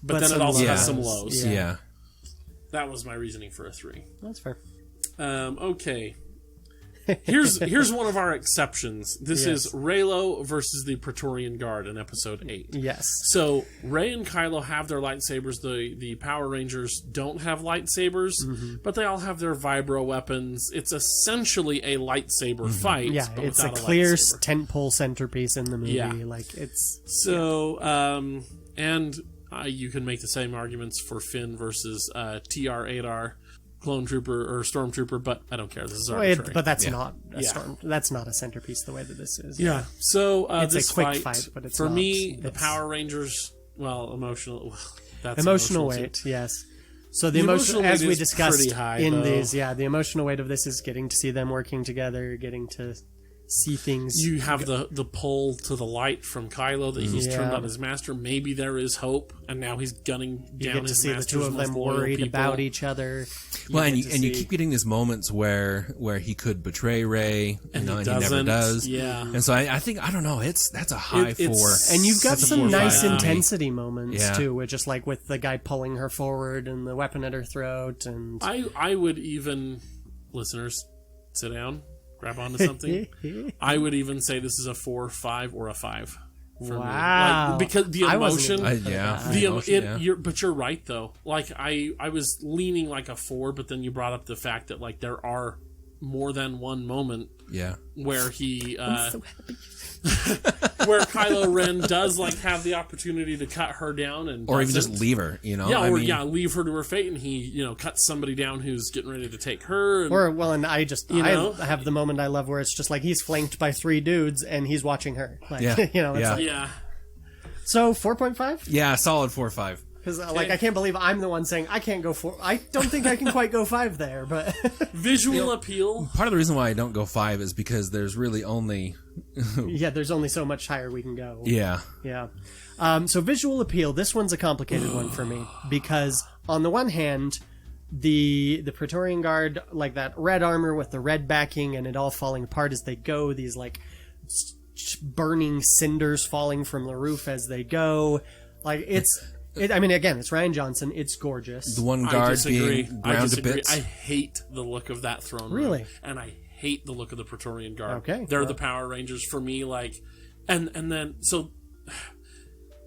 but then it also has some lows. Yeah. That was my reasoning for a 3. That's fair. Okay. Here's one of our exceptions. This Yes. is Reylo versus the Praetorian Guard in episode 8. Yes. So Rey and Kylo have their lightsabers. The Power Rangers don't have lightsabers, but they all have their vibro weapons. It's essentially a lightsaber fight. Yeah, but it's a without clear lightsaber. tentpole centerpiece in the movie. Yeah. Like, it's... So, you can make the same arguments for Finn versus TR-8R, clone trooper or stormtrooper, but I don't care. This is arbitrary. But that's not a Yeah. storm. That's not a centerpiece the way that this is. Yeah. So It's this a quick fight, but it's for not. me, the It's- Power Rangers. Well, emotional. That's Emotional too. weight, yes. So the emotional emotion, as weight we is discussed pretty high, in though. these, the emotional weight of this is getting to see them working together, getting to see things. You have the pull to the light from Kylo that he's turned Yeah. on his master. Maybe there is hope, and now he's gunning You down get to his see the master's two of most them loyal worried people. about each other. Well, get and to you see- keep getting these moments where he could betray Rey, And he and he never doesn't. does. Yeah. And so I think I don't know. That's a high It's- 4. And you've got That's a some 4 or nice 5 for me. intensity moments Yeah. too, with just like with the guy pulling her forward and the weapon at her throat, and I would even, listeners, sit down, grab onto something. I would even say this is a 4, 5, or a 5. For Wow. me. Like, because the I wasn't emotion. even- Yeah. The emotion, yeah. but you're right though. Like I was leaning like a 4, but then you brought up the fact that like there are more than one moment Yeah. where he so happy. where Kylo Ren does like have the opportunity to cut her down and Or even just doesn't. leave her, you know? Yeah, I or mean, leave her to her fate, and he cuts somebody down who's getting ready to take her. And, Or well, and I just know? I have the moment I love where it's just like he's flanked by 3 dudes and he's watching her. Like, Yeah. it's Yeah. like, yeah, so 4.5. Yeah, solid 4 or 5. Because like I can't believe I'm the one saying I can't go 4. I don't think I can quite go 5 there, but visual appeal. Part of the reason why I don't go 5 is because there's really only... yeah, there's only so much higher we can go. Yeah. Yeah. So visual appeal, this one's a complicated one for me because on the one hand, the Praetorian Guard, like that red armor with the red backing and it all falling apart as they go, these like burning cinders falling from the roof as they go. Like I mean, again, it's Rian Johnson. It's gorgeous. The one I guard disagree. being I ground to disagree. bits. I hate the look of that throne room. Really? And I hate the look of the Praetorian Guard. Okay, They're well. the Power Rangers for me, like and then so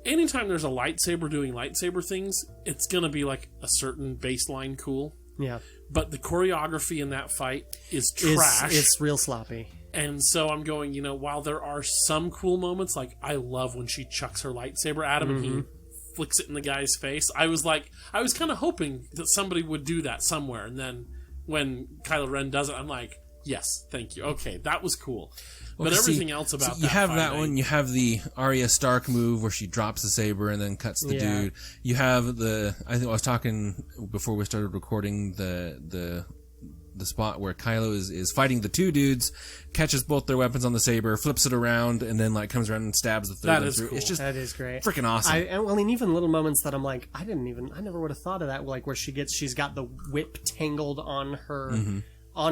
anytime there's a lightsaber doing lightsaber things, it's gonna be like a certain baseline cool. Yeah. But the choreography in that fight is trash. It's real sloppy. And so I'm going, while there are some cool moments, like I love when she chucks her lightsaber at him and he flicks it in the guy's face. I was kind of hoping that somebody would do that somewhere. And then when Kylo Ren does it, I'm like, yes, thank you. Okay, that was cool. But everything else about you that have fight, that one. You have the Arya Stark move where she drops the saber and then cuts the Yeah. dude. You have I think I was talking before we started recording the spot where Kylo is fighting the 2 dudes, catches both their weapons on the saber, flips it around, and then like comes around and stabs the third That one is through. cool. It's just That is great. freaking awesome. And even little moments that I'm like, I never would have thought of that. Like where she's got the whip tangled on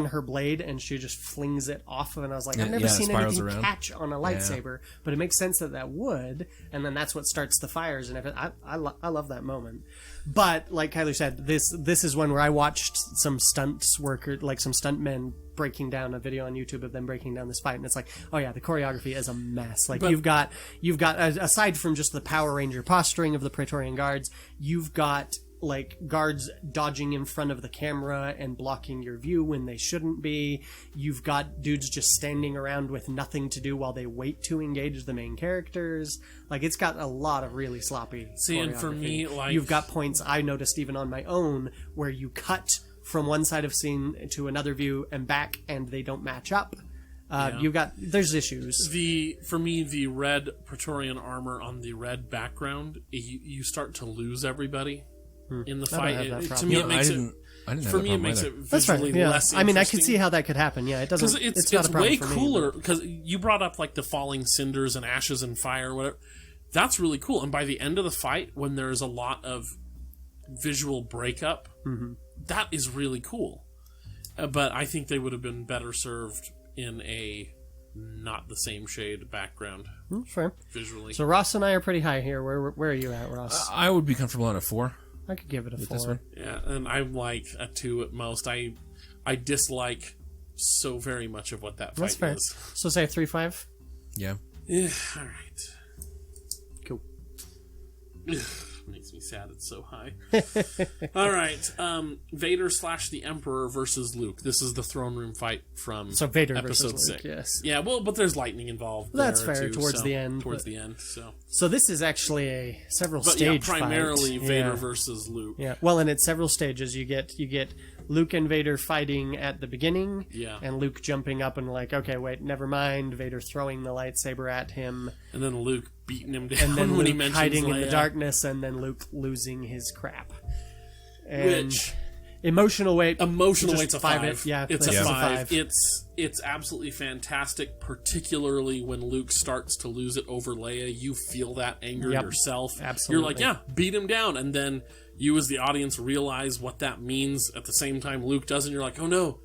her blade, and she just flings it off of. And I was like, I've never Yeah, it seen spirals anything around. catch on a lightsaber, but it makes sense that would. And then that's what starts the fires. And I love that moment. But like Kyler said, this is one where I watched some stunts worker, like some stuntmen breaking down a video on YouTube of them breaking down this fight, and it's like, oh yeah, the choreography is a mess. Like you've got aside from just the Power Ranger posturing of the Praetorian Guards, you've got like guards dodging in front of the camera and blocking your view when they shouldn't be. You've got dudes just standing around with nothing to do while they wait to engage the main characters. Like it's got a lot of really sloppy See, and for choreography. me, like You've got points I noticed even on my own where you cut from one side of scene to another view and back and they don't match up. There's issues. For me, the red Praetorian armor on the red background, you start to lose everybody in the I don't fight. have that To problem. me, You it know, makes I didn't have for that me, it problem makes either. it That's right. visually Yeah. less I mean, I interesting. could see how that could happen. Yeah, it doesn't. Because It's not a problem way for me, cooler. but- Because you brought up like the falling cinders and ashes and fire, whatever. That's really cool. And by the end of the fight, when there's a lot of visual breakup, that is really cool. But I think they would have been better served in a not the same shade background Fair. visually. So Ross and I are pretty high here. Where are you at, Ross? I would be comfortable on a 4. I could give it a this 4. one? Yeah, and I'm like a 2 at most. I dislike so very much of what that fight That's fair. is. So say 3-5. Yeah. Yeah, all right. Cool. Makes me sad it's so high. All right. Vader / the Emperor versus Luke. This is the throne room fight from So Vader episode versus Luke, 6. yes. Yeah, well, but there's lightning involved. That's there fair, too, towards so- the end, Towards but- the end, so. So this is actually a several But stage primarily fight. Vader Yeah. versus Luke. Yeah, well, and it's several stages. You get Luke and Vader fighting at the beginning, Yeah. and Luke jumping up and like, okay, wait, never mind. Vader throwing the lightsaber at him, And then Luke beating him down and then when he Luke mentions hiding in the Leia. darkness, and then Luke losing his crap. And Which emotional weight, emotional just weight's a five 5. it, yeah, it's this a is a 5. five. It's absolutely fantastic, particularly when Luke starts to lose it over Leia. You feel that anger Yep, yourself. absolutely. You're like, yeah, beat him down, and then you as the audience realize what that means at the same time Luke does, and you're like, oh no.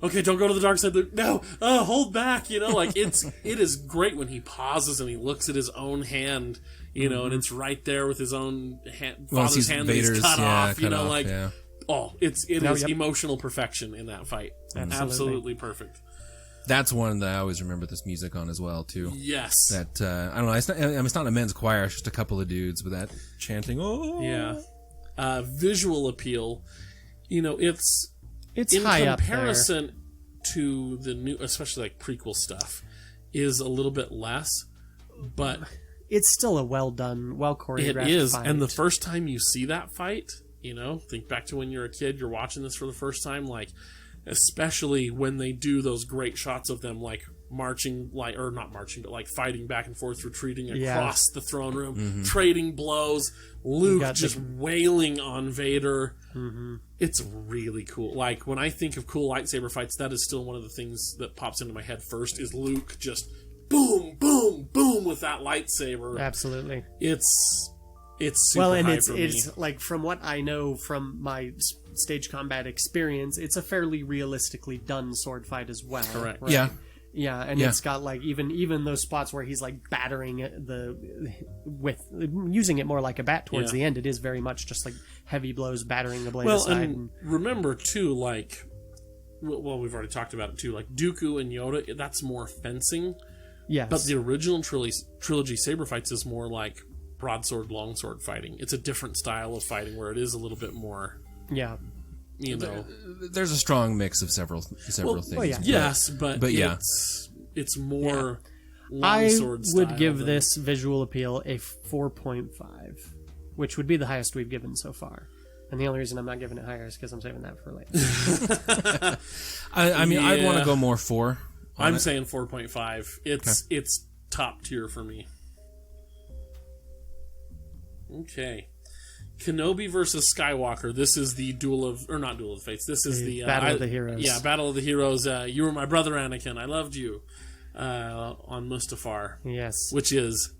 Okay, don't go to the dark side. Luke. No, hold back. Like it is great when he pauses and he looks at his own hand, and it's right there with his own hand, father's hand that he's cut off. Yeah. It is Yep. emotional perfection in that fight. Absolutely perfect. That's one that I always remember this music on as well too. Yes. That I don't know. It's not a men's choir. It's just a couple of dudes with that chanting. Oh, Yeah. Visual appeal. it's in high up there. comparison to the new, especially like prequel stuff, is a little bit less, but It's still a well done, well it choreographed is. fight. And the first time you see that fight, think back to when you're a kid, you're watching this for the first time, like, especially when they do those great shots of them, like, marching, like, or not marching, but like fighting back and forth, retreating across the throne room, trading blows, Luke just wailing on Vader. It's really cool. Like, when I think of cool lightsaber fights, that is still one of the things that pops into my head first, is Luke just boom, boom, boom with that lightsaber. Absolutely. It's super Well, and high it's for me. it's like, from what I know from my stage combat experience, it's a fairly realistically done sword fight as well. Correct. right? Yeah. Yeah, and Yeah. it's got like even those spots where he's like battering it with using it more like a bat towards Yeah. the end. It is very much just like heavy blows battering the blade Well, aside. and remember too, like, well, we've already talked about it too. Like Dooku and Yoda, that's more fencing, yes, but the original trilogy saber fights is more like broadsword, longsword fighting. It's a different style of fighting where it is a little bit more, yeah, There's a strong mix of several things. yeah. Yes, but yeah. it's more I longsword style. would give than- this visual appeal a 4.5, which would be the highest we've given so far. And the only reason I'm not giving it higher is because I'm saving that for later. I mean, I'd want Yeah. to go more 4. I'm saying 4.5. It's top tier for me. Okay. Kenobi versus Skywalker. This is the not Duel of the Fates. This is the Battle of the Heroes. Yeah, Battle of the Heroes. You were my brother, Anakin. I loved you. On Mustafar, Yes. which is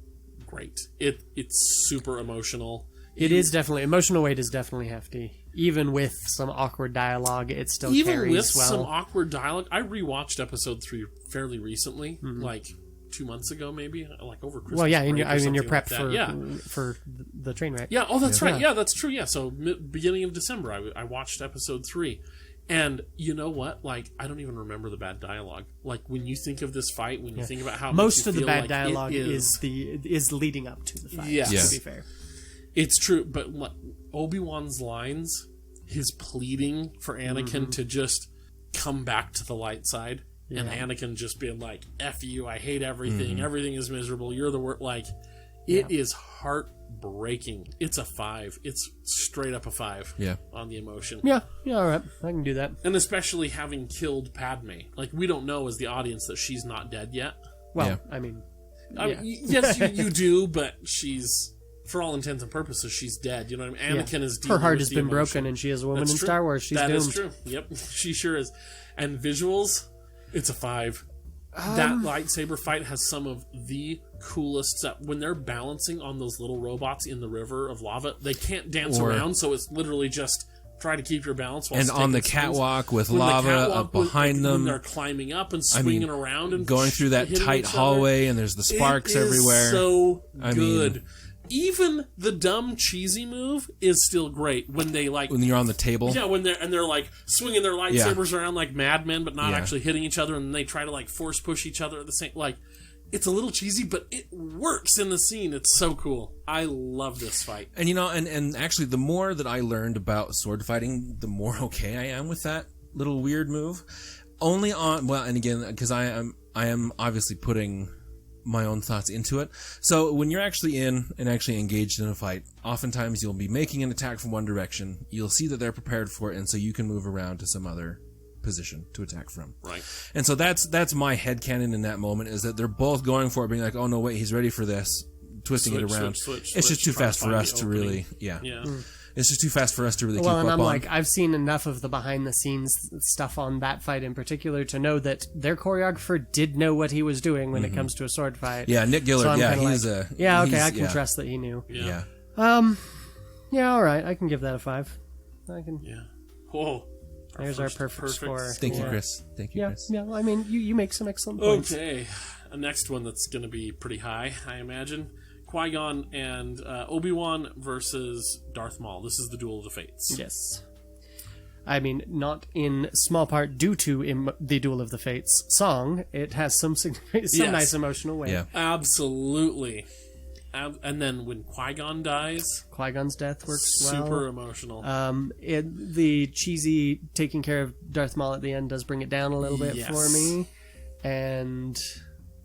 great. It's super emotional. It is definitely, emotional weight is definitely hefty. Even with some awkward dialogue, it still Even carries with well. some awkward dialogue. I rewatched episode 3 fairly recently, like 2 months ago, maybe, like over Christmas. Well, yeah, break or you're something prepped like that. for the train wreck. Yeah, oh, that's right. Yeah. Yeah, that's true. Yeah, so beginning of December, I watched episode 3. And you know what? Like, I don't even remember the bad dialogue. Like, when you think of this fight, when you think about how Most it of makes you the feel bad like dialogue it is leading up to the fight. Yes. Yeah. To be fair. It's true, but Obi-Wan's lines, his pleading for Anakin to just come back to the light side, and Anakin just being like, F you, I hate everything, everything is miserable, you're the worst. Like, it is heartbreaking. It's a 5. It's straight up a 5 on the emotion. Yeah, all right. I can do that. And especially having killed Padme. Like, we don't know as the audience that she's not dead yet. Well, Yeah. I mean, Yes, you do, but she's, for all intents and purposes, she's dead. You know what I mean? Anakin is dealing her heart with has the been emotion. broken, and she is a woman That's in true. Star Wars. She's That doomed. is true. Yep, she sure is. And visuals, it's a 5. That lightsaber fight has some of the coolest stuff. When they're balancing on those little robots in the river of lava, they can't dance around, so it's literally just try to keep your balance while And on the taking swings. catwalk with When the lava catwalk up behind them. when they're climbing up and swinging around and going through that hitting tight each other. hallway, and there's the sparks It is everywhere. so I good. mean, even the dumb cheesy move is still great when they like When you're on the table. yeah, when they're like swinging their lightsabers around like madmen, but not Yeah. actually hitting each other, and they try to like force push each other at the same. Like, it's a little cheesy, but it works in the scene. It's so cool. I love this fight. And and actually, the more that I learned about sword fighting, the more okay I am with that little weird move. Only on and again, because I am obviously putting my own thoughts into it. So when you're actually actually engaged in a fight, oftentimes you'll be making an attack from one direction. You'll see that they're prepared for it, and so you can move around to some other position to attack from. Right. And so that's my headcanon in that moment, is that they're both going for it, being like, oh no, wait, he's ready for this, twisting it around. It's just too fast for us to really, Yeah. It's just too fast for us to really keep Well, up and I'm on. like, I've seen enough of the behind-the-scenes stuff on that fight in particular to know that their choreographer did know what he was doing when it comes to a sword fight. Yeah, Nick Gillard. So I'm Yeah, kinda he's like, a. yeah, okay, he's- I can yeah, trust that he knew. Yeah. Yeah, all right, I can give that a 5. I can. Yeah. Whoa. There's our perfect score. Thank you, Yeah. Chris. Thank you, Yeah, Chris. yeah. I mean, you make some excellent points. Okay. A next one that's going to be pretty high, I imagine. Qui-Gon and Obi-Wan versus Darth Maul. This is the Duel of the Fates. Yes. I mean, not in small part due to the Duel of the Fates song. It has some nice emotional weight. Yeah. Absolutely. And then when Qui-Gon dies, Qui-Gon's death works well. super emotional. The cheesy taking care of Darth Maul at the end does bring it down a little bit Yes. for me.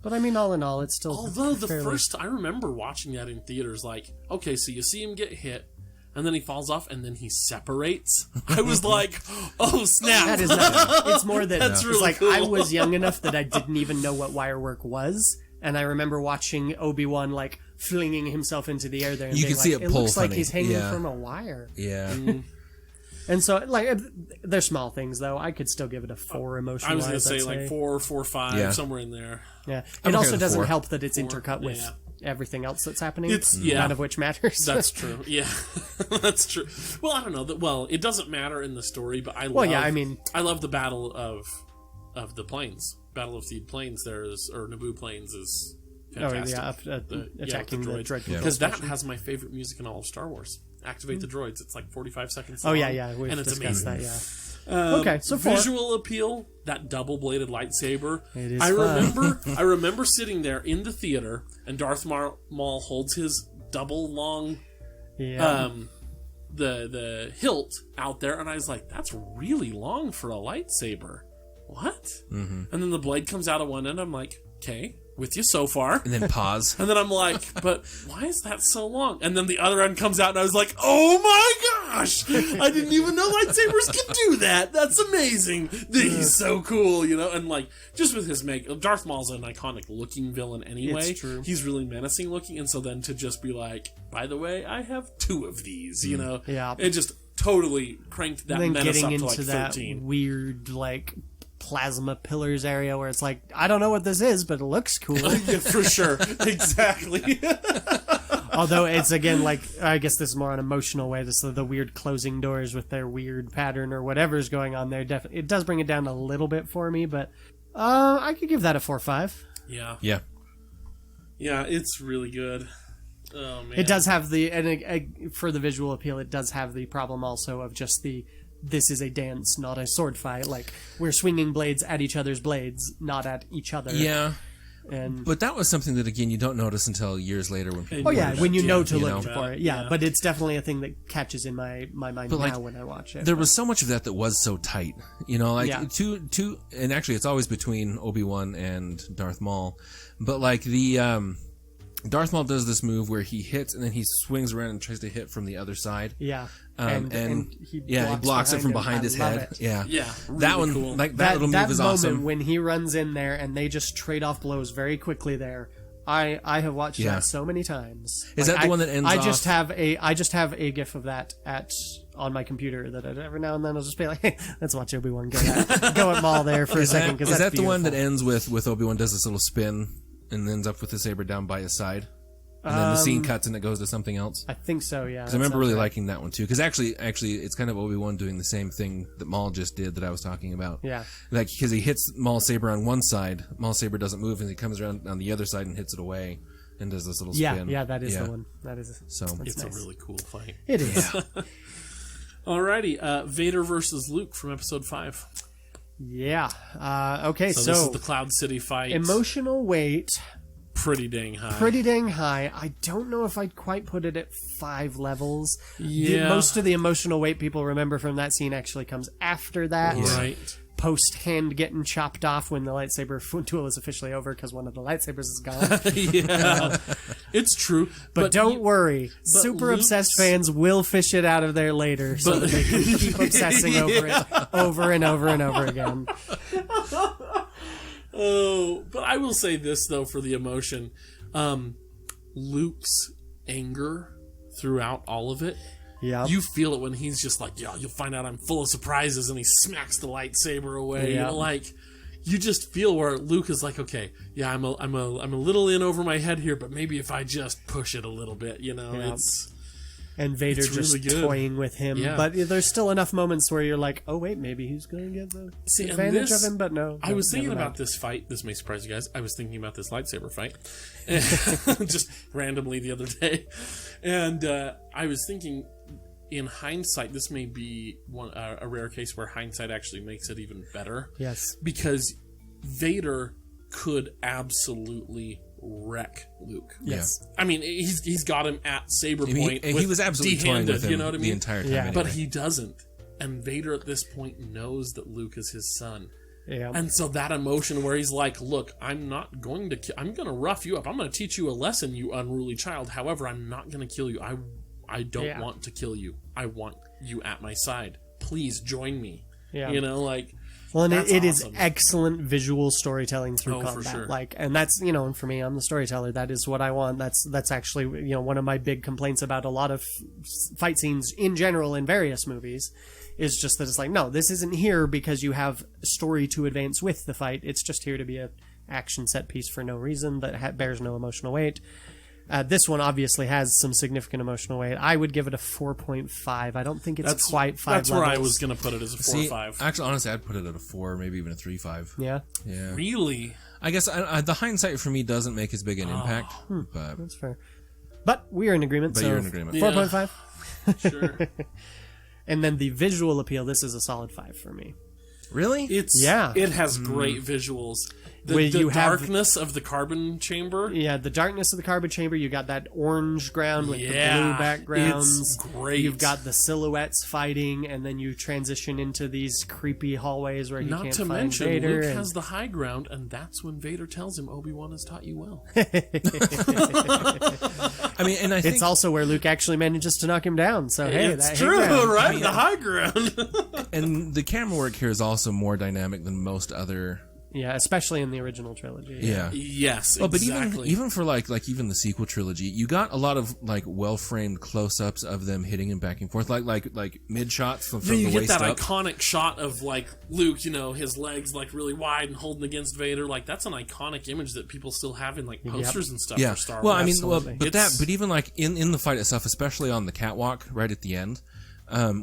But I mean, all in all, it's still Although the fairly... first, I remember watching that in theaters, like, okay, so you see him get hit, and then he falls off, and then he separates. I was like, oh, snap. That is not... It's more that... That's it's really like, cool. I was young enough that I didn't even know what wire work was, and I remember watching Obi-Wan, like, flinging himself into the air there. And You being can see like, it pull looks like funny. he's hanging Yeah. from a wire. Yeah. And so, like, they're small things, though. I could still give it a 4 emotional. I was going to say, like, 4, 5, Yeah. somewhere in there. Yeah. I'm It okay also with doesn't 4. help that it's intercut with yeah. everything else that's happening. Yeah. None of which matters. That's true. Yeah, that's true. Well, I don't know. Well, it doesn't matter in the story, but I love... Well, yeah, I mean... I love the battle of the planes. Battle of Theed Plains, or Naboo Plains is fantastic. Attacking the droid. Because that has my favorite music in all of Star Wars. Activate the droids. It's like 45 seconds long. Oh, yeah. We've and it's discussed amazing. that, yeah. Okay, so 4. Visual appeal, that double-bladed lightsaber. It is I remember sitting there in the theater, and Darth Maul holds his double long Yeah. the hilt out there, and I was like, that's really long for a lightsaber. What? Mm-hmm. And then the blade comes out of one end. I'm like, okay, with you so far. And then pause. And then I'm like, but why is that so long? And then the other end comes out, and I was like, oh my gosh! I didn't even know lightsabers could do that. That's amazing. He's so cool, you know? And like, just with his Darth Maul's an iconic looking villain anyway. It's true. He's really menacing looking, and so then to just be like, by the way, I have 2 of these, you know? Yeah. It just totally cranked that And then menace getting up to into like that 13. weird, like, plasma pillars area where it's like, I don't know what this is, but it looks cool. Yeah, for sure. Exactly. Although it's, again, like, I guess this is more an emotional way. This is the weird closing doors with their weird pattern or whatever's going on there. Definitely, it does bring it down a little bit for me, but I could give that a 4-5. Yeah. Yeah. Yeah, it's really good. Oh, man. It does have for the visual appeal, it does have the problem also of just this is a dance, not a sword fight. Like, we're swinging blades at each other's blades, not at each other. Yeah. And But that was something that, again, you don't notice until years later when people... oh yeah, when you know to you look know. for it. Yeah, but it's definitely a thing that catches in my mind But, now like, when I watch it. There was so much of that was so tight, you know, like Yeah. two, and actually it's always between Obi-Wan and Darth Maul, but like Darth Maul does this move where he hits and then he swings around and tries to hit from the other side. Yeah. And he he blocks it from behind him. his I love head. it. Yeah, Yeah, really that one, cool. like that little move is moment awesome. when he runs in there and they just trade off blows very quickly there. I have watched Yeah. that so many times. Is that the one that ends I just off- have a GIF of that on my computer that every now and then I'll just be like, hey, let's watch Obi-Wan go at Maul there for a second. Because Is that the one that ends with Obi-Wan does this little spin and ends up with the saber down by his side? And then the scene cuts and it goes to something else. I think so, yeah. Because I remember really liking that one too. Because actually, it's kind of Obi-Wan doing the same thing that Maul just did that I was talking about. Yeah. Like, because he hits Maul's saber on one side, Maul's saber doesn't move, and he comes around on the other side and hits it away. and does this little Yeah, spin. yeah, that is the one. That is. So that's It's nice. a really cool fight. It is. Alrighty, Vader versus Luke from Episode 5. Yeah. Okay, So this is the Cloud City fight. emotional weight, Pretty dang high. pretty dang high. I don't know if I'd quite put it at 5 levels. Yeah. Most of the emotional weight people remember from that scene actually comes after that. Right. Post hand getting chopped off when the lightsaber duel is officially over because one of the lightsabers is gone. Yeah. It's true. But don't worry, super Luke's- obsessed fans will fish it out of there later so that they can keep obsessing over it over and over and over again. Oh, but I will say this, though, for the emotion. Luke's anger throughout all of it. Yeah. You feel it when he's just like, yeah, you'll find out I'm full of surprises, and he smacks the lightsaber away. Yeah. You know, like, you just feel where Luke is like, okay, yeah, I'm a little in over my head here, but maybe if I just push it a little bit, you know, Yeah. it's... And Vader It's just really good. toying with him. Yeah. But there's still enough moments where you're like, oh, wait, maybe he's going to get the See, and advantage this- of him, but no. I was thinking never about mind. this fight. This may surprise you guys. I was thinking about this lightsaber fight just randomly the other day. And I was thinking, in hindsight, this may be a rare case where hindsight actually makes it even better. Yes. Because Vader could absolutely wreck Luke. Yes. I mean, he's got him at saber I mean, point. he with was absolutely toying D-handed, with him you know what I the mean? entire time. Yeah. Anyway. But he doesn't. And Vader at this point knows that Luke is his son. Yeah. And so that emotion where he's like, look, I'm going to rough you up. I'm going to teach you a lesson, you unruly child. However, I'm not going to kill you. I don't want to kill you. I want you at my side. Please join me. Yeah. You know, like... Well, and That's it is awesome. excellent visual storytelling through Oh, for combat. sure. Like, and that's, you know, and for me, I'm the storyteller. That is what I want. That's actually, you know, one of my big complaints about a lot of fight scenes in general in various movies is just that it's like, no, this isn't here because you have a story to advance with the fight. It's just here to be a action set piece for no reason that bears no emotional weight. This one obviously has some significant emotional weight. I would give it a 4.5. I don't think it's quite 5 That's where I levels. was going to put it as a 4 See, or 5. actually, honestly, I'd put it at a 4, maybe even a 3.5. Yeah, Yeah. Really? I guess the hindsight for me doesn't make as big an impact, but that's fair. But we are in agreement. But so you're in agreement. 4.5. Sure. And then the visual appeal, this is a solid 5 for me. really, It has great visuals. The You have- darkness of the carbon chamber. Yeah, the darkness of the carbon chamber, you got that orange ground with the Yeah, blue backgrounds. it's great. You've got the silhouettes fighting, and then you transition into these creepy hallways where you Not can't to find mention, Vader. Luke and- has the high ground, and that's when Vader tells him, Obi-Wan has taught you well. I mean, and I think it's also where Luke actually manages to knock him down. So hey, it's that true, high ground. right? The high ground. and the camera work here is also more dynamic than most other. Yeah, especially in the original trilogy. Yeah. Yes, Well, but exactly. even for like even the sequel trilogy, you got a lot of like well framed close ups of them hitting and back and forth, like mid shots from you the get waist that up. iconic shot of like Luke, you know, his legs like really wide and holding against Vader. Like that's an iconic image that people still have in like posters and stuff Yeah. for Star Well, Wars. I mean, Absolutely. but even like in the fight itself, especially on the catwalk right at the end,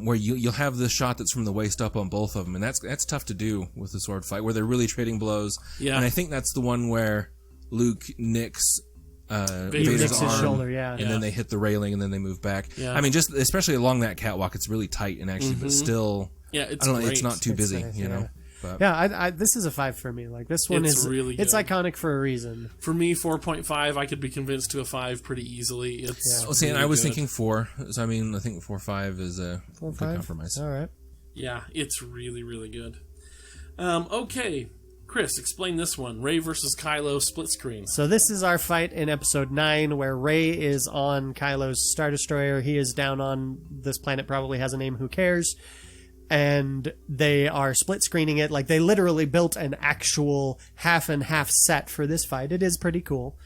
where you'll have this shot that's from the waist up on both of them, and that's tough to do with the sword fight where they're really trading blows. Yeah. And I think that's the one where Luke nicks Vader's Nicks his arm, shoulder, yeah. and then they hit the railing, and then they move back. Yeah. I mean, just especially along that catwalk, it's really tight and actually, but still, Yeah, it's I don't know, great. it's not too busy, nice, you know. yeah. But Yeah, I this is a 5 for me. Like this one It's is really it's good. iconic for a reason. For me, 4.5. I could be convinced to a 5 pretty easily. It's well, see, and really I was good. thinking 4. So I mean, I think 4.5 is a 4, good 5? compromise. All right. Yeah, it's really, really good. Okay, Chris, explain this one. Rey versus Kylo split screen. So this is our fight in episode 9 where Rey is on Kylo's Star Destroyer. He is down on this planet, probably has a name, who cares? And they are split screening it. Like they literally built an actual half and half set for this fight. It is pretty cool.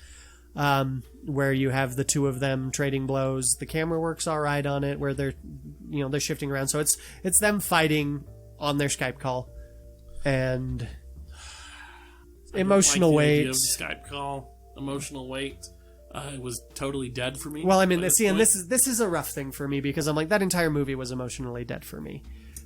Where you have the two of them trading blows. The camera works all right on it where they're shifting around. So it's them fighting on their Skype call. And emotional Like the idea weight. of Skype call, emotional weight. It was totally dead for me. Well, I mean, by see, and point. this is a rough thing for me because I'm like, that entire movie was emotionally dead for me.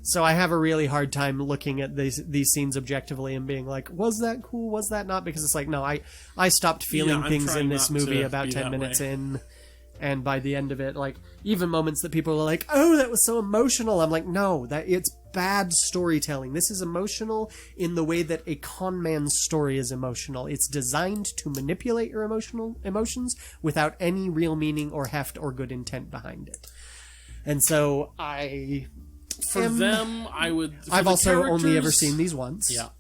So I have a really hard time looking at these scenes objectively and being like, was that cool? Was that not? Because it's like, no, I stopped feeling things in this movie about 10 minutes in. And by the end of it, like, even moments that people are like, oh, that was so emotional. I'm like, no, it's bad storytelling. This is emotional in the way that a con man's story is emotional. It's designed to manipulate your emotions without any real meaning or heft or good intent behind it. And so I've also only ever seen these once. Yeah.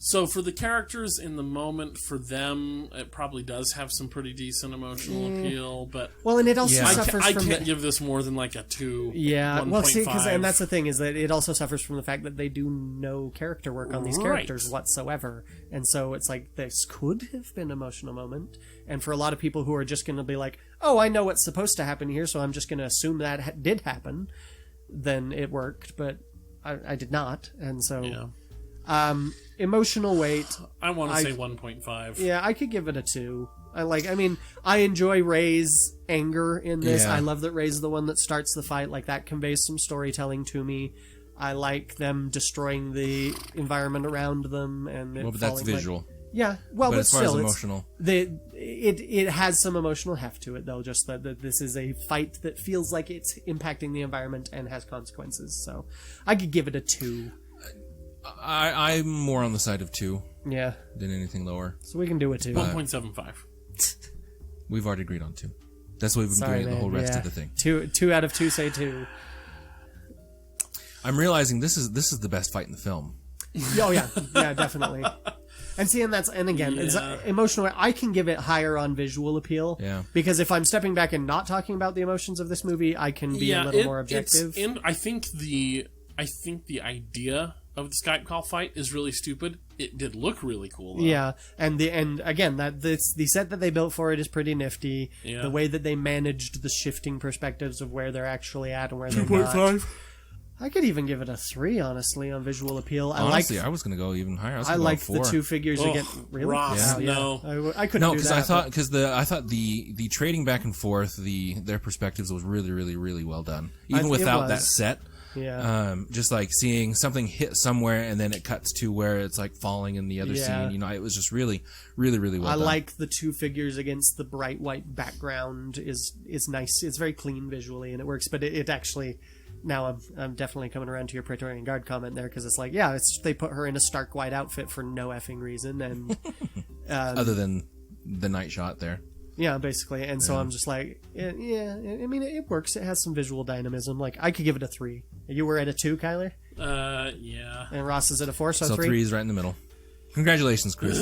So for the characters in the moment, for them, it probably does have some pretty decent emotional appeal. But and it also suffers from... I can't give this more than like a 2, Yeah, 1.5. well, see, and that's the thing, is that it also suffers from the fact that they do no character work on these characters whatsoever. And so it's like, this could have been an emotional moment. And for a lot of people who are just going to be like, oh, I know what's supposed to happen here, so I'm just going to assume that did happen, then it worked. But I did not. And so... Yeah. Emotional weight, I want to say 1.5. Yeah, I could give it a 2. I enjoy Rey's anger in this. Yeah. I love that Rey's the one that starts the fight. Like, that conveys some storytelling to me. I like them destroying the environment around them, and but that's visual. Yeah, well, but as far still, as emotional, it has some emotional heft to it, though. Just that this is a fight that feels like it's impacting the environment and has consequences. So I could give it a 2. I'm more on the side of 2 Yeah. than anything lower. So we can do a 2. 1.75. We've already agreed on 2. That's what we've been doing the whole rest of the thing. 2 out of 2 say 2. I'm realizing this is the best fight in the film. Oh yeah, yeah, definitely. And see, and again, it's emotional. I can give it higher on visual appeal. Yeah. Because if I'm stepping back and not talking about the emotions of this movie, I can be a little more objective. I think the idea of the Skype call fight is really stupid. It did look really cool, though. Yeah, and again, the set that they built for it is pretty nifty. Yeah. The way that they managed the shifting perspectives of where they're actually at and where they're not. 2.5. I could even give it a 3, honestly, on visual appeal. Honestly, I was going to go even higher. I liked the 2 figures again. Really? Ross, yeah. no. I couldn't do that. I thought the trading back and forth, their perspectives was really, really, really well done. Even without that set. Yeah. Just like seeing something hit somewhere and then it cuts to where it's like falling in the other scene. It was just really, really, really well done. I like the 2 figures against the bright white background is nice. It's very clean visually and it works, but it actually... Now I'm definitely coming around to your Praetorian Guard comment there, because it's like, they put her in a stark white outfit for no effing reason, and other than the night shot there. Yeah, basically. And so I'm just like, I mean, it works. It has some visual dynamism. Like, I could give it a 3. You were at a 2, Kyler? Yeah. And Ross is at a 4, so 3? So 3 is right in the middle. Congratulations, Chris,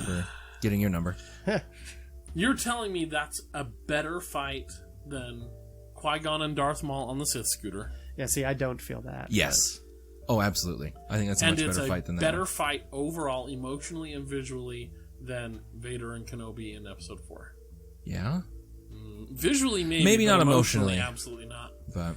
for getting your number. You're telling me that's a better fight than Qui-Gon and Darth Maul on the Sith scooter? Yeah, see, I don't feel that. Yes. But... Oh, absolutely. I think that's a much better fight than that. And it's a better fight overall, emotionally and visually, than Vader and Kenobi in Episode 4. Yeah? Visually, maybe. Maybe not emotionally. Absolutely not. But...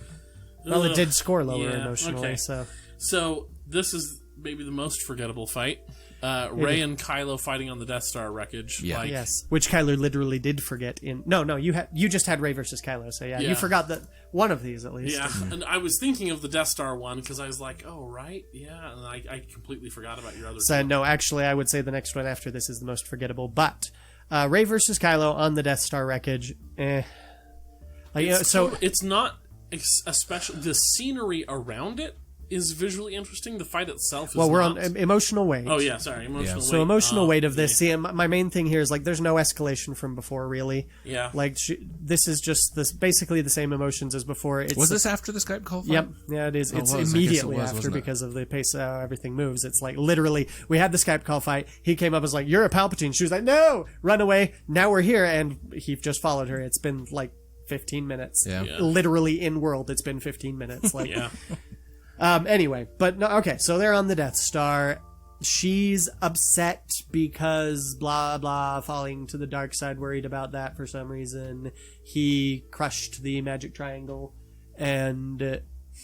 Well, it did score lower emotionally, okay. So this is maybe the most forgettable fight. Rey and Kylo fighting on the Death Star wreckage. Yeah. Yes, which Kylo literally did forget in... No, you just had Rey versus Kylo, so yeah, you forgot that one of these at least. Yeah, and I was thinking of the Death Star one, because I was like, oh, right, yeah, and I completely forgot about your other So two. no, actually, I would say the next one after this is the most forgettable, but Rey versus Kylo on the Death Star wreckage, it's not especially... The scenery around it is visually interesting. The fight itself is we're not. on emotional weight. Oh, yeah, sorry. Emotional weight. So emotional weight of this. See, my main thing here is, like, there's no escalation from before, really. Yeah. Like, this is just basically the same emotions as before. Was this after the Skype call fight? Yep. Yeah, it is. It's immediately after, because of the pace how everything moves. It's like, literally, we had the Skype call fight. He came up and was like, you're a Palpatine. She was like, no! Run away. Now we're here. And he just followed her. It's been, like, 15 minutes. Yeah. Literally in world, it's been 15 minutes. Like, Yeah. Anyway, but no, okay, so they're on the Death Star. She's upset because blah blah, falling to the dark side, worried about that for some reason. He crushed the magic triangle, and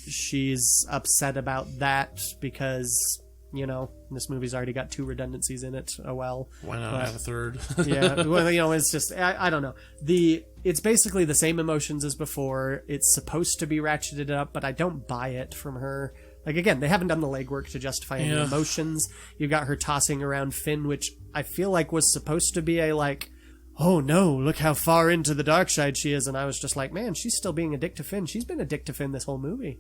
she's upset about that because, you know, this movie's already got 2 redundancies in it. Oh well. Why not have a third? Yeah, well, you know, it's just, I don't know. It's basically the same emotions as before. It's supposed to be ratcheted up, but I don't buy it from her. Like, again, they haven't done the legwork to justify any emotions. You've got her tossing around Finn, which I feel like was supposed to be a, like, oh no, look how far into the dark side she is. And I was just like, man, she's still being a dick to Finn. She's been a dick to Finn this whole movie.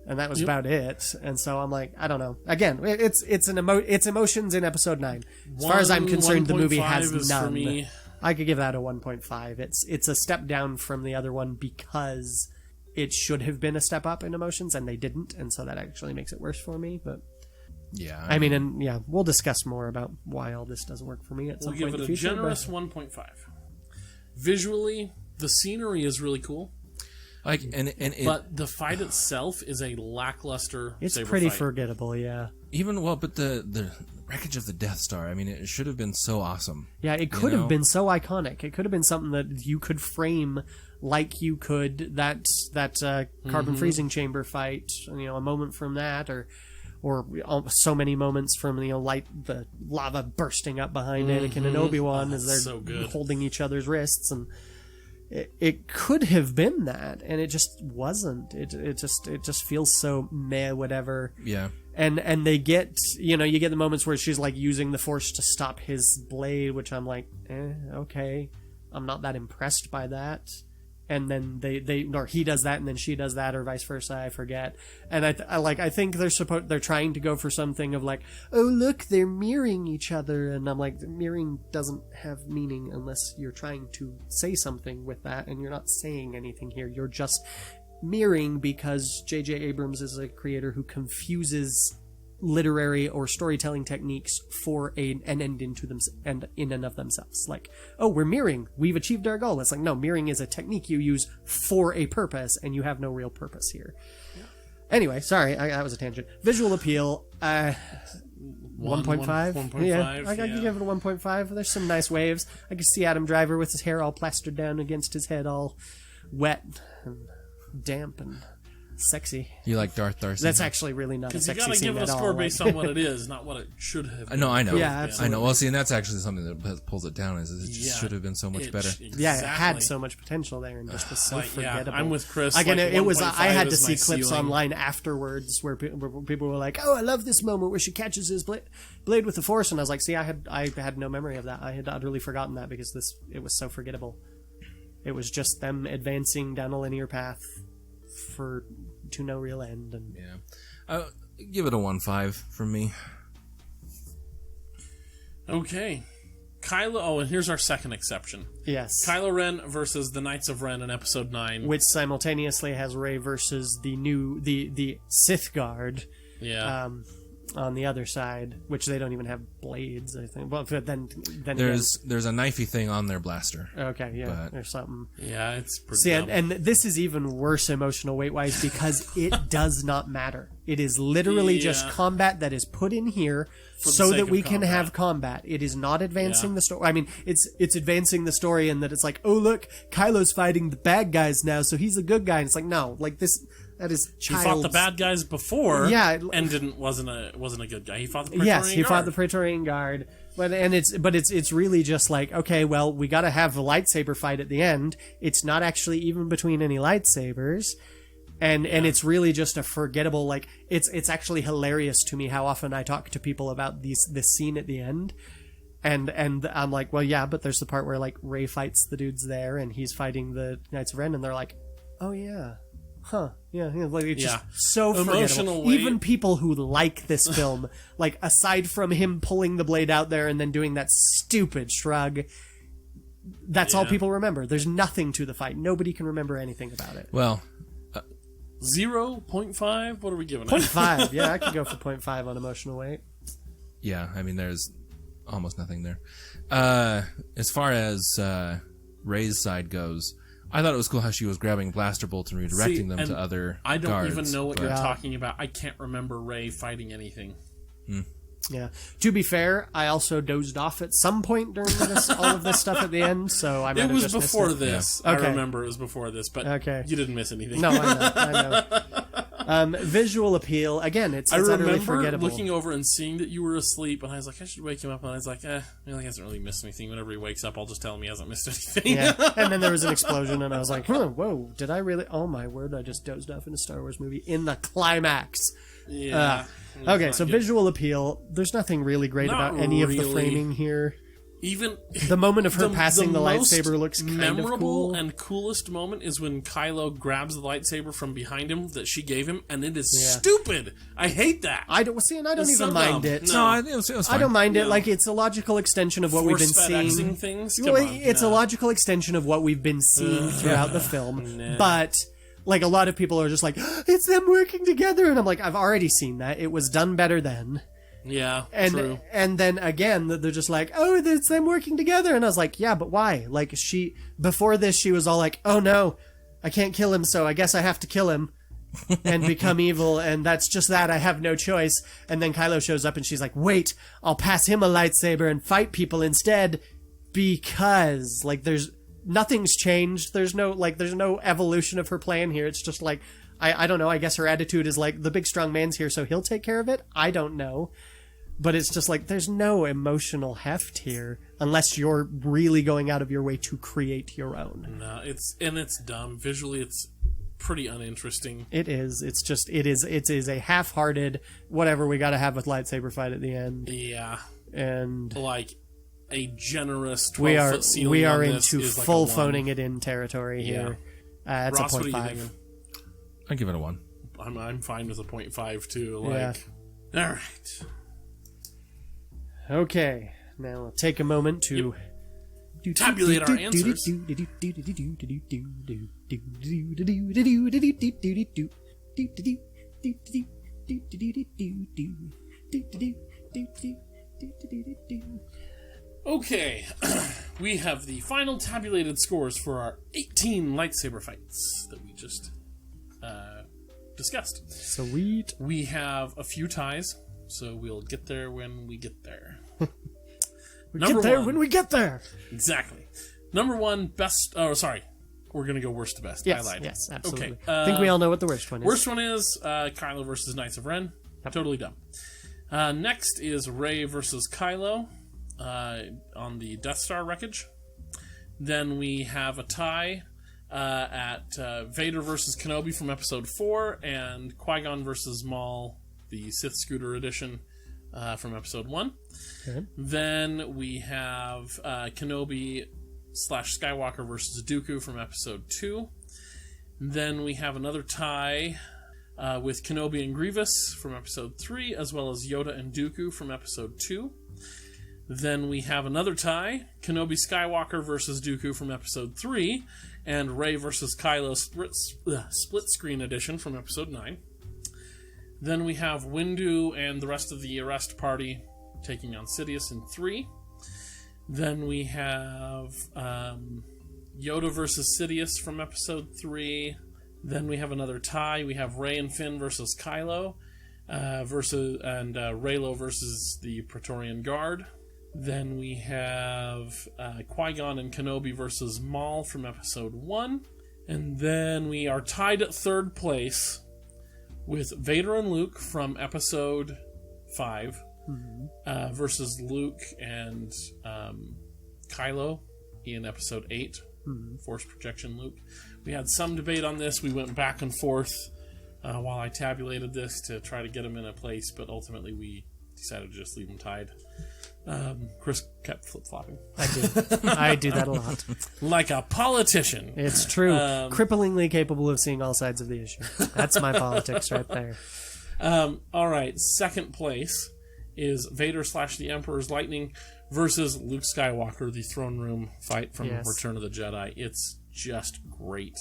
And that was about it. And so I'm like, I don't know. Again, it's emotions in episode 9. As far as I'm concerned, the movie has none. For me. I could give that a 1.5. It's a step down from the other one because it should have been a step up in emotions, and they didn't, and so that actually makes it worse for me. But yeah, I mean, we'll discuss more about why all this doesn't work for me at some point in the future. We'll give it a generous 1.5. Visually, the scenery is really cool. But the fight itself is a lackluster. It's saber pretty fight. forgettable, yeah. But the wreckage of the Death Star. I mean, it should have been so awesome. Yeah, it could have been so iconic. It could have been something that you could frame like you could that carbon freezing chamber fight. A moment from that, or so many moments from the lava bursting up behind Anakin and Obi-Wan as they're holding each other's wrists, and it could have been that, and it just wasn't. It just feels so meh, whatever. Yeah. And they get, you get the moments where she's like using the Force to stop his blade, which I'm like, okay, I'm not that impressed by that. And then or he does that, and then she does that, or vice versa. I forget. And I think they're trying to go for something of like, oh look, they're mirroring each other, and I'm like, mirroring doesn't have meaning unless you're trying to say something with that, and you're not saying anything here. You're just mirroring because J.J. Abrams is a creator who confuses literary or storytelling techniques for an end into them and in and of themselves. Like, oh, we're mirroring, we've achieved our goal. It's like, no, mirroring is a technique you use for a purpose, and you have no real purpose here. Yeah. Anyway, sorry, that was a tangent. Visual appeal, 1.5. 1.5. Yeah, I can give it a 1.5. There's some nice waves. I can see Adam Driver with his hair all plastered down against his head, all wet and damp and sexy. You like Darth Darcy? That's actually really not a sexy scene at all. Because you gotta give it a score based on what it is, not what it should have been. No, I know. Yeah, absolutely. I know. Well, see, and that's actually something that pulls it down. Is it just should have been so much better. Exactly. Yeah, it had so much potential there, and just was so forgettable. Yeah, I'm with Chris. Again, it was. I had to see ceiling. clips online afterwards where people were like, "Oh, I love this moment where she catches his blade with the Force," and I was like, "See, I had no memory of that. I had utterly forgotten that because it was so forgettable. It was just them advancing down a linear path to no real end." And give it a 1.5 from me. Okay. and here's our second exception. Yes. Kylo Ren versus the Knights of Ren in Episode 9. Which simultaneously has Rey versus the Sith Guard. Yeah. On the other side, which they don't even have blades, I think. Well, then there's a knifey thing on their blaster. Okay, yeah, there's something. Yeah, it's pretty dumb. And this is even worse emotional weight-wise because it does not matter. It is literally just combat that is put in here so that we can have combat. It is not advancing the story. I mean, it's advancing the story in that it's like, oh look, Kylo's fighting the bad guys now, so he's a good guy. And it's like, no, like this. That is He fought the bad guys before, and wasn't a good guy. He fought the Praetorian Guard. Yes, he fought the Praetorian Guard, but it's really just like, okay, well, we got to have a lightsaber fight at the end. It's not actually even between any lightsabers, and it's really just a forgettable. Like it's actually hilarious to me how often I talk to people about this scene at the end. And I'm like, well, yeah, but there's the part where like Rey fights the dudes there, and he's fighting the Knights of Ren, and they're like, oh yeah. Huh. Yeah, like it's just so forgettable. Even people who like this film, like aside from him pulling the blade out there and then doing that stupid shrug, that's all people remember. There's nothing to the fight. Nobody can remember anything about it. Well, 0.5? What are we giving it? 0.5. Yeah, I could go for 0.5 on emotional weight. Yeah, I mean, there's almost nothing there. As far as Rey's side goes, I thought it was cool how she was grabbing blaster bolts and redirecting them to other I don't guards, even know what you're talking about. I can't remember Rey fighting anything. Yeah. To be fair, I also dozed off at some point during all of this stuff at the end, so I might have just missed it. It was before this. Yeah. Okay. I remember it was before this, but you didn't miss anything. No, I know. Visual appeal, again, it's utterly forgettable. I remember looking over and seeing that you were asleep, and I was like, I should wake him up, and I was like, he hasn't really missed anything. Whenever he wakes up, I'll just tell him he hasn't missed anything. Yeah. And then there was an explosion, and I was like, whoa, did I really? Oh my word, I just dozed off in a Star Wars movie in the climax. Yeah. Okay, It's so not good. visual appeal. There's nothing really great Not about any of the really. framing here. Even The moment of her passing the most lightsaber looks kind of memorable cool. and coolest moment is when Kylo grabs the lightsaber from behind him that she gave him, and it is stupid. I hate that. I don't see, and I don't It's even so mind dumb. it. No. No, it was I fine. don't mind it. No. Like, it's a logical extension of what we've been Force-fed seeing. Xing things? Well, Come on, it's a no. logical extension of what we've been seeing throughout the film. But, like, a lot of people are just like, it's them working together. And I'm like, I've already seen that. It was done better then. Yeah, And true. and then again, they're just like, oh, it's them working together. And I was like, yeah, but why? Like, before this, she was all like, oh no, I can't kill him, so I guess I have to kill him and become evil. And that's just that. I have no choice. And then Kylo shows up and she's like, wait, I'll pass him a lightsaber and fight people instead because, like, nothing's changed. There's no evolution of her plan here. It's just like, I don't know. I guess her attitude is like, the big strong man's here, so he'll take care of it. I don't know. But it's just like, there's no emotional heft here unless you're really going out of your way to create your own. No, it's dumb. Visually, it's pretty uninteresting. It is. It's just, it is a half-hearted, whatever we gotta have with lightsaber fight at the end. Yeah, And like a generous 12-foot we are ceiling on this into is like full a 1. phoning it in territory here. It's Ross, a what are you 0.5. thinking? I give it a 1. I'm fine with a 0.5 too. Like, Yeah. all right. Okay, now we'll take a moment to Tabulate our answers. Okay, we have the final tabulated scores for our 18 lightsaber fights that we just discussed. Sweet. We have a few ties, so we'll get there when we get there. Get there when we get there. Exactly. Number 1, best... Oh, sorry. We're going to go worst to best. Yes, I lied. yes, absolutely. Okay. I think we all know what the worst one is. Worst one is Kylo versus Knights of Ren. Totally dumb. Next is Rey versus Kylo on the Death Star wreckage. Then we have a tie at Vader versus Kenobi from Episode 4 and Qui-Gon versus Maul, the Sith Scooter edition from Episode 1. Okay. Then we have Kenobi / Skywalker versus Dooku from Episode 2. Then we have another tie with Kenobi and Grievous from Episode 3, as well as Yoda and Dooku from Episode 2. Then we have another tie, Kenobi Skywalker versus Dooku from Episode 3, and Rey versus Kylo split screen edition from Episode 9. Then we have Windu and the rest of the Arrest Party taking on Sidious in 3. Then we have Yoda versus Sidious from Episode 3. Then we have another tie. We have Rey and Finn versus Kylo, Reylo versus the Praetorian Guard. Then we have Qui-Gon and Kenobi versus Maul from Episode 1. And then we are tied at third place with Vader and Luke from Episode 5 versus Luke and Kylo in Episode 8, Force Projection Luke. We had some debate on this. We went back and forth while I tabulated this to try to get them in a place, but ultimately we decided to just leave them tied. Chris kept flip-flopping. I do. I do that a lot. Like a politician. It's true. Cripplingly capable of seeing all sides of the issue. That's my politics right there. All right, second place is Vader / the Emperor's Lightning versus Luke Skywalker, the throne room fight from Return of the Jedi. It's just great.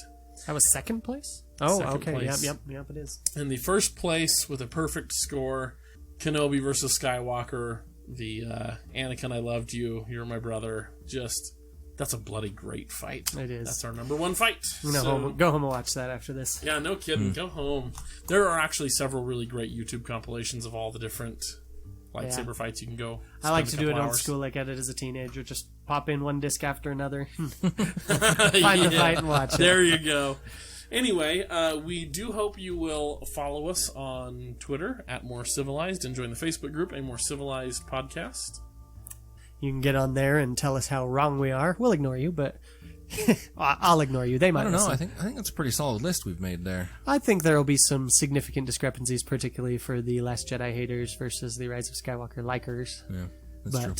That was second place? Oh, Second okay. place. Yep, it is. In the first place, with a perfect score, Kenobi versus Skywalker, the Anakin, I loved you, you're my brother. Just, that's a bloody great fight. It is. That's our number 1 fight. Go home and watch that after this. Yeah, no kidding. Go home. There are actually several really great YouTube compilations of all the different lightsaber fights you can go. I like to spend a do it couple old hours. school like I did as a teenager. Just pop in one disc after another. Find the fight and watch it. There you go. Anyway, we do hope you will follow us on Twitter at More Civilized and join the Facebook group, A More Civilized Podcast. You can get on there and tell us how wrong we are. We'll ignore you, but I'll ignore you. They might I don't know. listen. I think that's a pretty solid list we've made there. I think there will be some significant discrepancies, particularly for the Last Jedi haters versus the Rise of Skywalker likers. Yeah, that's true.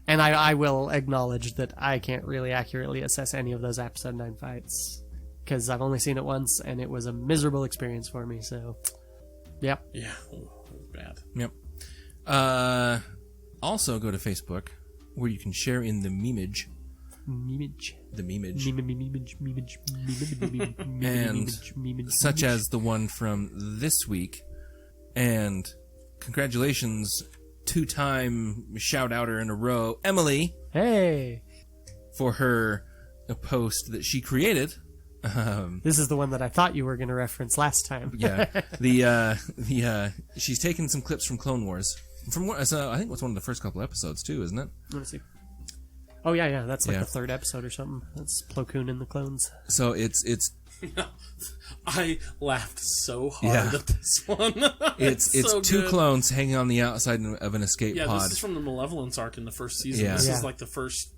And I will acknowledge that I can't really accurately assess any of those Episode 9 fights, because I've only seen it once, and it was a miserable experience for me, so... Yep. Yeah. Oh, that was bad. Yep. Also, go to Facebook, where you can share in the memeage. The memeage. And such as the one from this week. And congratulations, 2-time shout-outer in a row, Emily. Hey! For her post that she created. This is the one that I thought you were going to reference last time. Yeah. She's taken some clips from Clone Wars. From what, I think it was one of the first couple episodes, too, isn't it? Let me see. Oh, yeah. That's like the third episode or something. That's Plo Koon and the clones. So it's I laughed so hard at this one. It's so two good. clones hanging on the outside of an escape pod. Yeah, this is from the Malevolence arc in the first season. Yeah. This Yeah. is like the first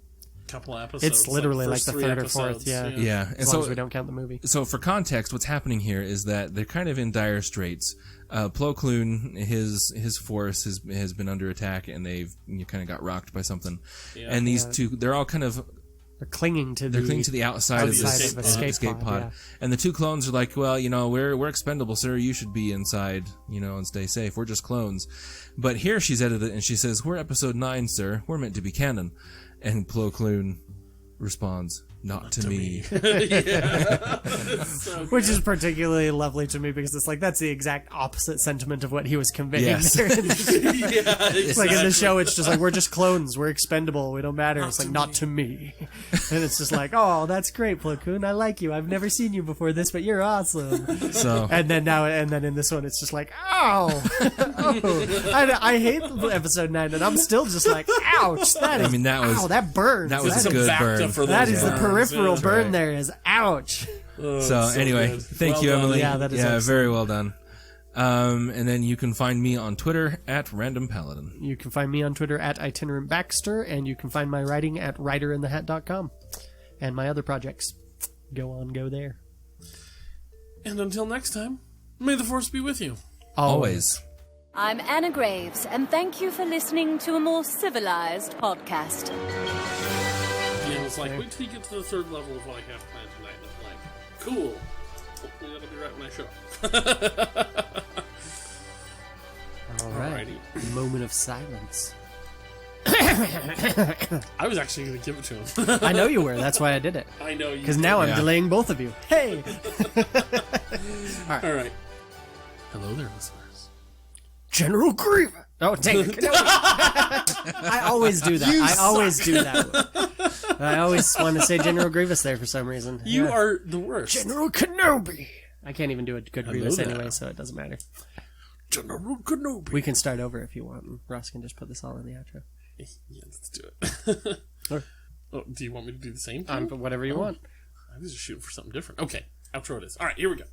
couple episodes. It's literally like first the 3 third or fourth, episodes, yeah. Yeah, and As so long as we don't count the movie. So for context, what's happening here is that they're kind of in dire straits. Plo Koon, his force has been under attack, and they've kind of got rocked by something. Yeah. And these two, they're all kind of They're clinging to the outside of outside this of escape pod. yeah. And the two clones are like, well, we're expendable, sir. You should be inside, and stay safe. We're just clones. But here she's edited it, and she says, we're episode 9, sir. We're meant to be canon. And Plo Koon responds, not to me. So Which is particularly lovely to me because it's like that's the exact opposite sentiment of what he was conveying Yes. there. yeah, It's like in the exactly. show, it's just like we're just clones, we're expendable, we don't matter. It's like not to me, and it's just like, oh, that's great, Plo Koon, I like you. I've never seen you before this, but you're awesome. So And then in this one, it's just like, ow, I hate episode 9, and I'm still just like, ouch. That is, that burns. that was It's a good Bacta burn. for That those is the burns, peripheral yeah. burn. right. There is ouch. Oh, So anyway, good. thank Well you, done. Emily. Yeah, that is excellent. very well done. And then you can find me on Twitter at Random Paladin. You can find me on Twitter at Itinerant Baxter, and you can find my writing at writerinthehat.com. And my other projects. Go there. And until next time, may the force be with you. Always. I'm Anna Graves, and thank you for listening to a more civilized podcast. Yeah, it's like, wait till you get to the third level of what I have planned tonight. And I'm like, cool. Hopefully that'll be right when I show up. All right. Alrighty. Moment of silence. I was actually going to give it to him. I know you were. That's why I did it. I know you. Because now I'm Yeah. delaying both of you. Hey! All right. Hello there, listeners. General Grievous! Oh, dang it. No. I always do that. I always do that. I always want to say General Grievous there for some reason. You Yeah. are the worst. General Kenobi! I can't even do a good Grievous there. anyway, so it doesn't matter. General Kenobi. We can start over if you want, and Ross can just put this all in the outro. Yeah, let's do it. Sure. Oh, do you want me to do the same thing? But whatever you want. I was just shooting for something different. Okay, outro it is. All right, here we go.